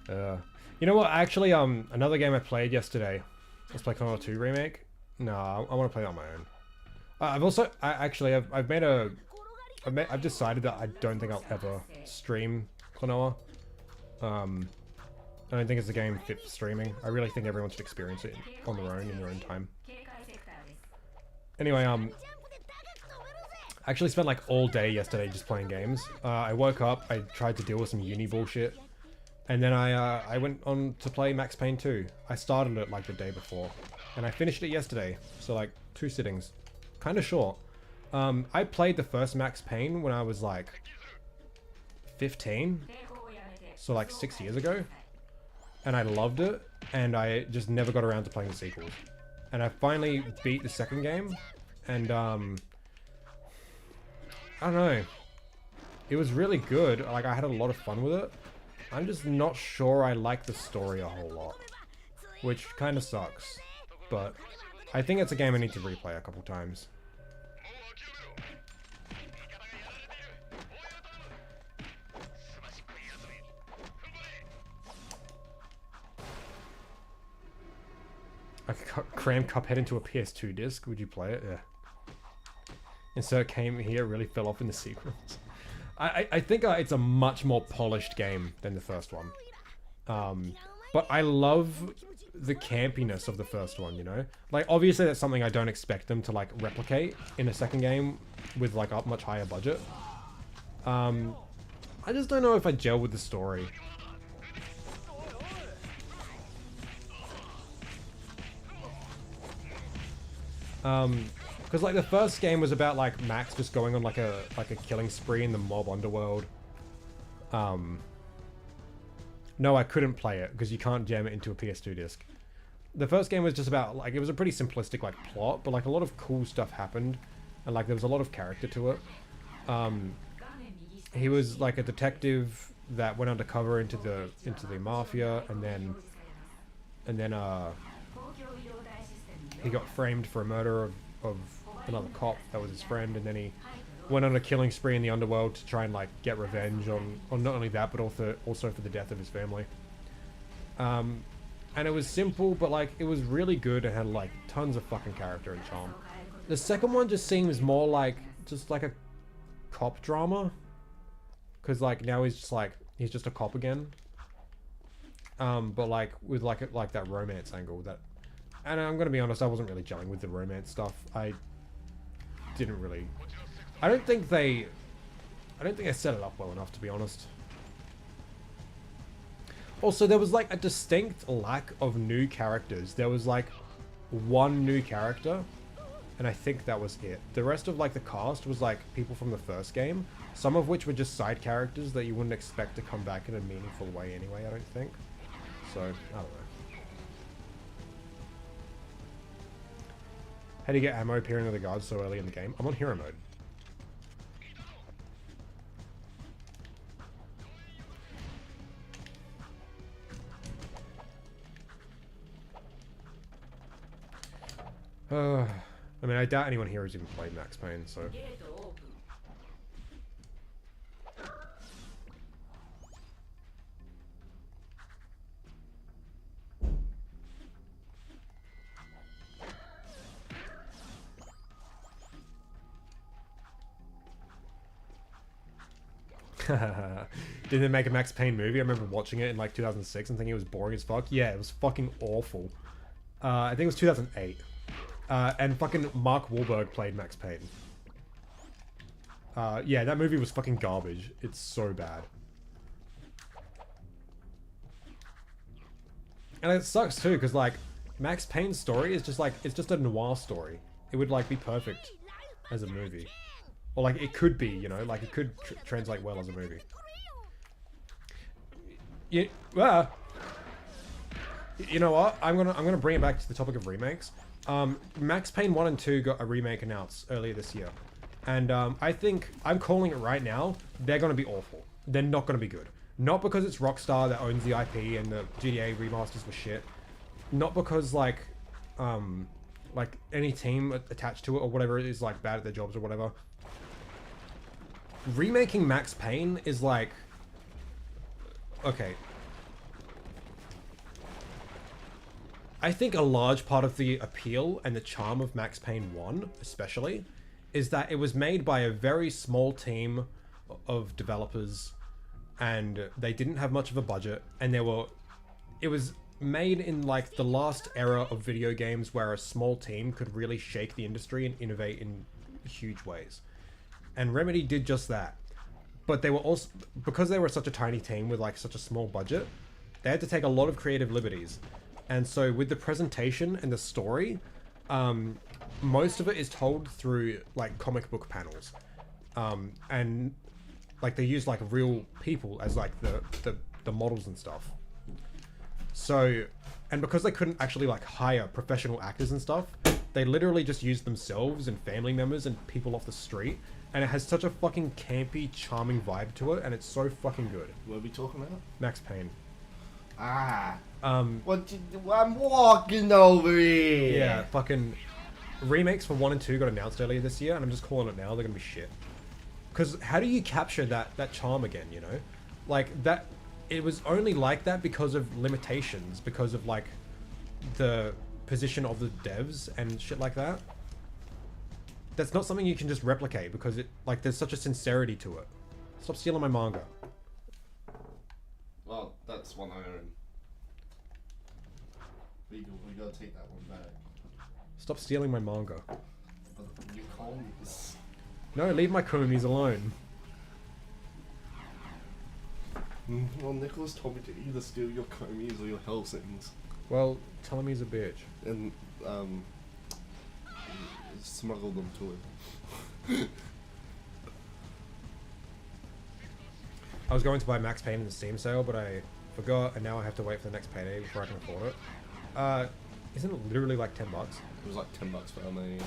You know what? Actually, another game I played yesterday. Let's play Klonoa 2 remake. No, I want to play it on my own. I've decided that I don't think I'll ever stream Klonoa. I don't think it's a game fit for streaming. I really think everyone should experience it on their own in their own time. Anyway, I actually spent like all day yesterday just playing games. I woke up, I tried to deal with some uni bullshit, and then I went on to play Max Payne 2. I started it like the day before, and I finished it yesterday, so like 2 sittings. Kind of short. I played the first Max Payne when I was like 15, so like 6 years ago, and I loved it, and I just never got around to playing the sequels. And I finally beat the second game, and I don't know. It was really good. Like, I had a lot of fun with it. I'm just not sure I like the story a whole lot, which kind of sucks. But I think it's a game I need to replay a couple times. I could cram Cuphead into a PS2 disc. Would you play it? Yeah. Insert came here, really fell off in the sequels. I think it's a much more polished game than the first one. But I love the campiness of the first one, you know? Like, obviously that's something I don't expect them to, like, replicate in a second game with, like, a much higher budget. I just don't know if I gel with the story. Because like the first game was about like Max just going on like a killing spree in the mob underworld. No, I couldn't play it because you can't jam it into a PS2 disc. The first game was just about like, it was a pretty simplistic like plot, but like a lot of cool stuff happened, and like there was a lot of character to it. He was like a detective that went undercover into the mafia, and then he got framed for a murder of another cop that was his friend, and then he went on a killing spree in the underworld to try and like get revenge on not only that but also for the death of his family. And it was simple, but like it was really good and had like tons of fucking character and charm. The second one just seems more like just like a cop drama, because like now he's just a cop again. But like with like that romance angle that. And I'm gonna be honest, I wasn't really gelling with the romance stuff. I don't think they set it up well enough, to be honest. Also, there was like a distinct lack of new characters. There was like one new character, and I think that was it. The rest of like the cast was like people from the first game, some of which were just side characters that you wouldn't expect to come back in a meaningful way anyway, I don't think. So, I don't know. How do you get ammo appearing on the guards so early in the game? I'm on hero mode. I mean, I doubt anyone here has even played Max Payne, so... Didn't they make a Max Payne movie? I remember watching it in like 2006 and thinking it was boring as fuck. Yeah, it was fucking awful. I think it was 2008. And fucking Mark Wahlberg played Max Payne. Yeah, that movie was fucking garbage. It's so bad. And it sucks too, because like, Max Payne's story is just like, it's just a noir story. It would like be perfect as a movie. Or like, it could be, you know, like it could translate well as a movie. You know what? I'm gonna bring it back to the topic of remakes. Max Payne 1 and 2 got a remake announced earlier this year. And I think, I'm calling it right now, they're gonna be awful. They're not gonna be good. Not because it's Rockstar that owns the IP and the GTA remasters were shit. Not because like any team attached to it or whatever is like bad at their jobs or whatever. Remaking Max Payne is like... Okay. I think a large part of the appeal and the charm of Max Payne 1, especially, is that it was made by a very small team of developers and they didn't have much of a budget, and it was made in like the last era of video games where a small team could really shake the industry and innovate in huge ways. And Remedy did just that. But they were also, because they were such a tiny team with like such a small budget, they had to take a lot of creative liberties. And so with the presentation and the story, most of it is told through like comic book panels. And like they use like real people as like the models and stuff. So, and because they couldn't actually like hire professional actors and stuff, they literally just used themselves and family members and people off the street. And it has such a fucking campy, charming vibe to it, and it's so fucking good. What are we talking about? Max Payne. I'm walking over here. Yeah, fucking remakes for 1 and 2 got announced earlier this year, and I'm just calling it now. They're gonna be shit. Because how do you capture that charm again? You know, like that. It was only like that because of limitations, because of like the position of the devs and shit like that. That's not something you can just replicate because it like there's such a sincerity to it. Stop stealing my manga. Well, that's one I own. We gotta take that one back. Stop stealing my manga. But you call me this. No, leave my Komis alone. Well, Nicholas told me to either steal your Komis or your Helsings. Well, tell him he's a bitch. And, smuggle them to him. I was going to buy Max Payne in the Steam sale, but I forgot, and now I have to wait for the next payday before I can afford it. Isn't it literally like $10? It was like $10 for how many,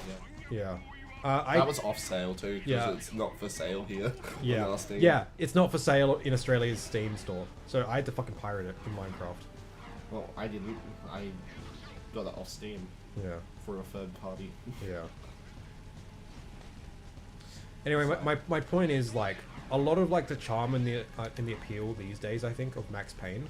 yeah. Yeah. That was off sale too, because it's not for sale here. Yeah. On our Steam. Yeah, it's not for sale in Australia's Steam store. So I had to fucking pirate it in Minecraft. Well, I didn't. I got it off Steam. Yeah. For a third party. Yeah. Anyway, my point is like a lot of like the charm and the appeal these days, I think, of Max Payne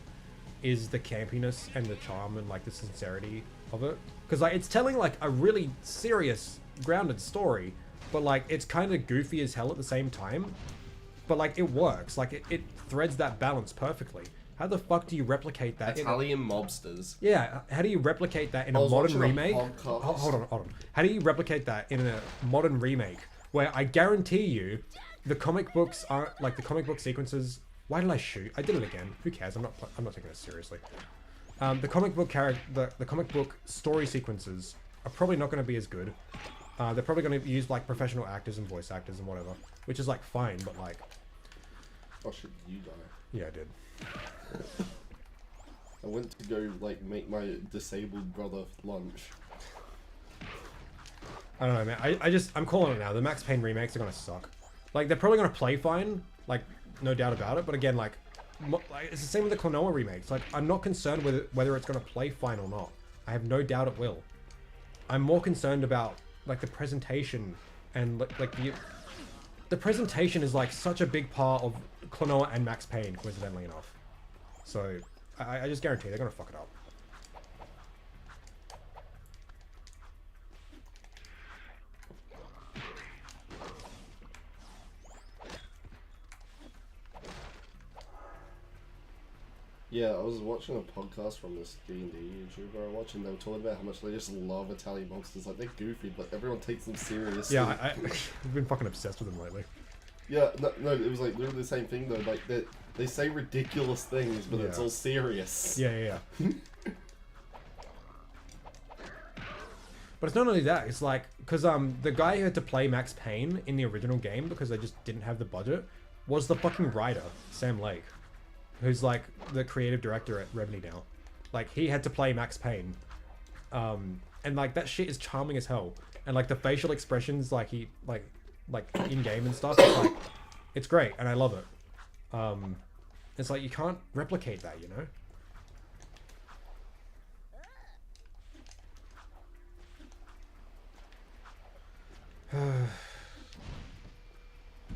is the campiness and the charm and like the sincerity of it, because like it's telling like a really serious, grounded story, but like it's kind of goofy as hell at the same time, but like it works, like it threads that balance perfectly. How the fuck do you replicate that? Italian mobsters. Yeah, how do you replicate that in a modern remake? Hold on. How do you replicate that in a modern remake where I guarantee you the comic books aren't like the comic book sequences? Why did I shoot? I did it again. Who cares? I'm not taking this seriously. The comic book the comic book story sequences are probably not going to be as good. They're probably going to use like professional actors and voice actors and whatever, which is like fine, but like. Oh shit! You die. Yeah, I did. I went to go like make my disabled brother lunch. I don't know, man. I'm calling it now. The Max Payne remakes are gonna suck. Like, they're probably gonna play fine, like, no doubt about it. But again, like it's the same with the Klonoa remakes. Like, I'm not concerned with whether it's gonna play fine or not. I have no doubt it will. I'm more concerned about like the presentation and like the presentation is like such a big part of Klonoa and Max Payne, coincidentally enough. So I just guarantee they're gonna fuck it up. Yeah, I was watching a podcast from this D&D YouTuber I watch, and they were talking about how much they just love Italian monsters. Like, they're goofy, but everyone takes them seriously. Yeah, I've been fucking obsessed with them lately. Yeah, no, it was like literally the same thing though. Like, they say ridiculous things, but it's all serious. Yeah. But it's not only that, it's like, because the guy who had to play Max Payne in the original game, because they just didn't have the budget, was the fucking writer, Sam Lake, who's like the creative director at Remedy now. Like, he had to play Max Payne. And like, that shit is charming as hell. And like, the facial expressions, like, he, like in-game and stuff, it's like, it's great, and I love it. It's like, you can't replicate that, you know?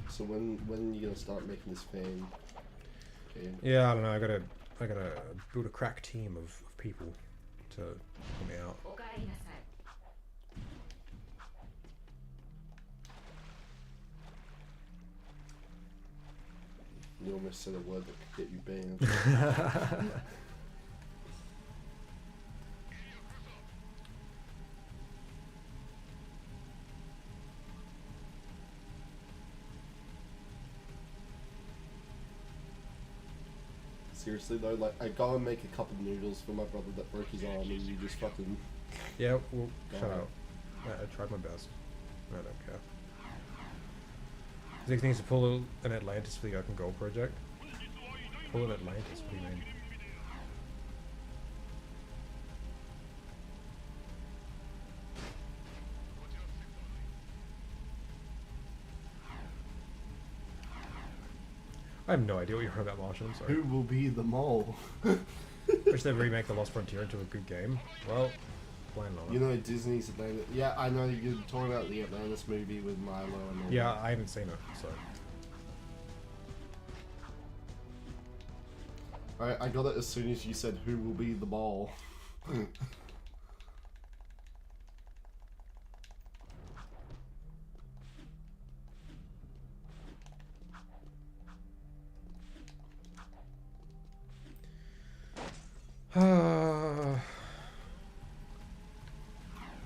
So when are you gonna start making this game? Yeah, I don't know. I gotta build a crack team of people to help me out. You almost said a word that could get you banned. Seriously though, like, I go and make a cup of noodles for my brother that broke his arm, and you just fucking... Yeah, well, shut up. I tried my best. I don't care. Zeke needs to pull an Atlantis for the Open Gold project. Pull an Atlantis, what do you mean? I have no idea what you're on about, Martian. I'm sorry. Who will be the mole? Wish they'd remake The Lost Frontier into a good game. Well, plan on it. You know Disney's Atlantis. Yeah, I know you're talking about the Atlantis movie with Milo and all Yeah, that. I haven't seen it, so. I got it as soon as you said who will be the mole.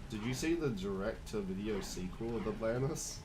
Did you see the direct-to-video sequel of Atlantis?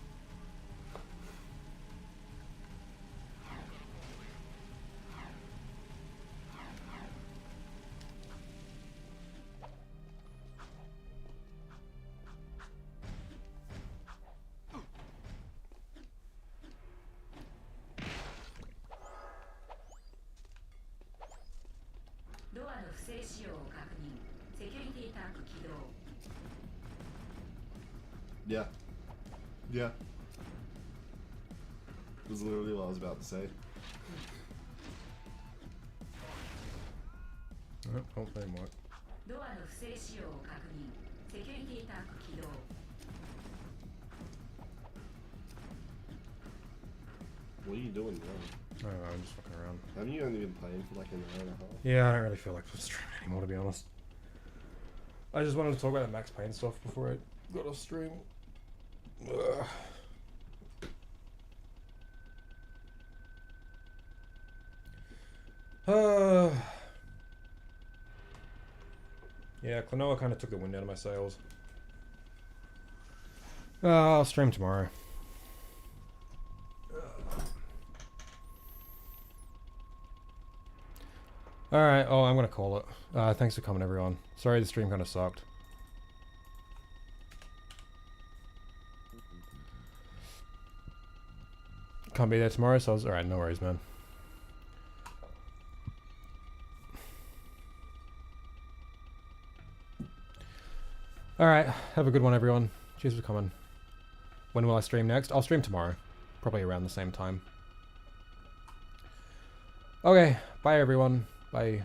Yeah. Yeah. Was literally what I was about to say. Oh, hopefully more. What are you doing now? I don't know, I'm just fucking around. Haven't you only been playing for like an hour and a half? Yeah, I don't really feel like streaming anymore, to be honest. I just wanted to talk about the Max Payne stuff before I got off stream. Ugh. Yeah, Klonoa kind of took the wind out of my sails. I'll stream tomorrow. Alright, oh, I'm gonna call it. Thanks for coming, everyone. Sorry the stream kind of sucked. Can't be there tomorrow, so alright, no worries, man. Alright, have a good one, everyone. Cheers for coming. When will I stream next? I'll stream tomorrow. Probably around the same time. Okay, bye everyone. Bye.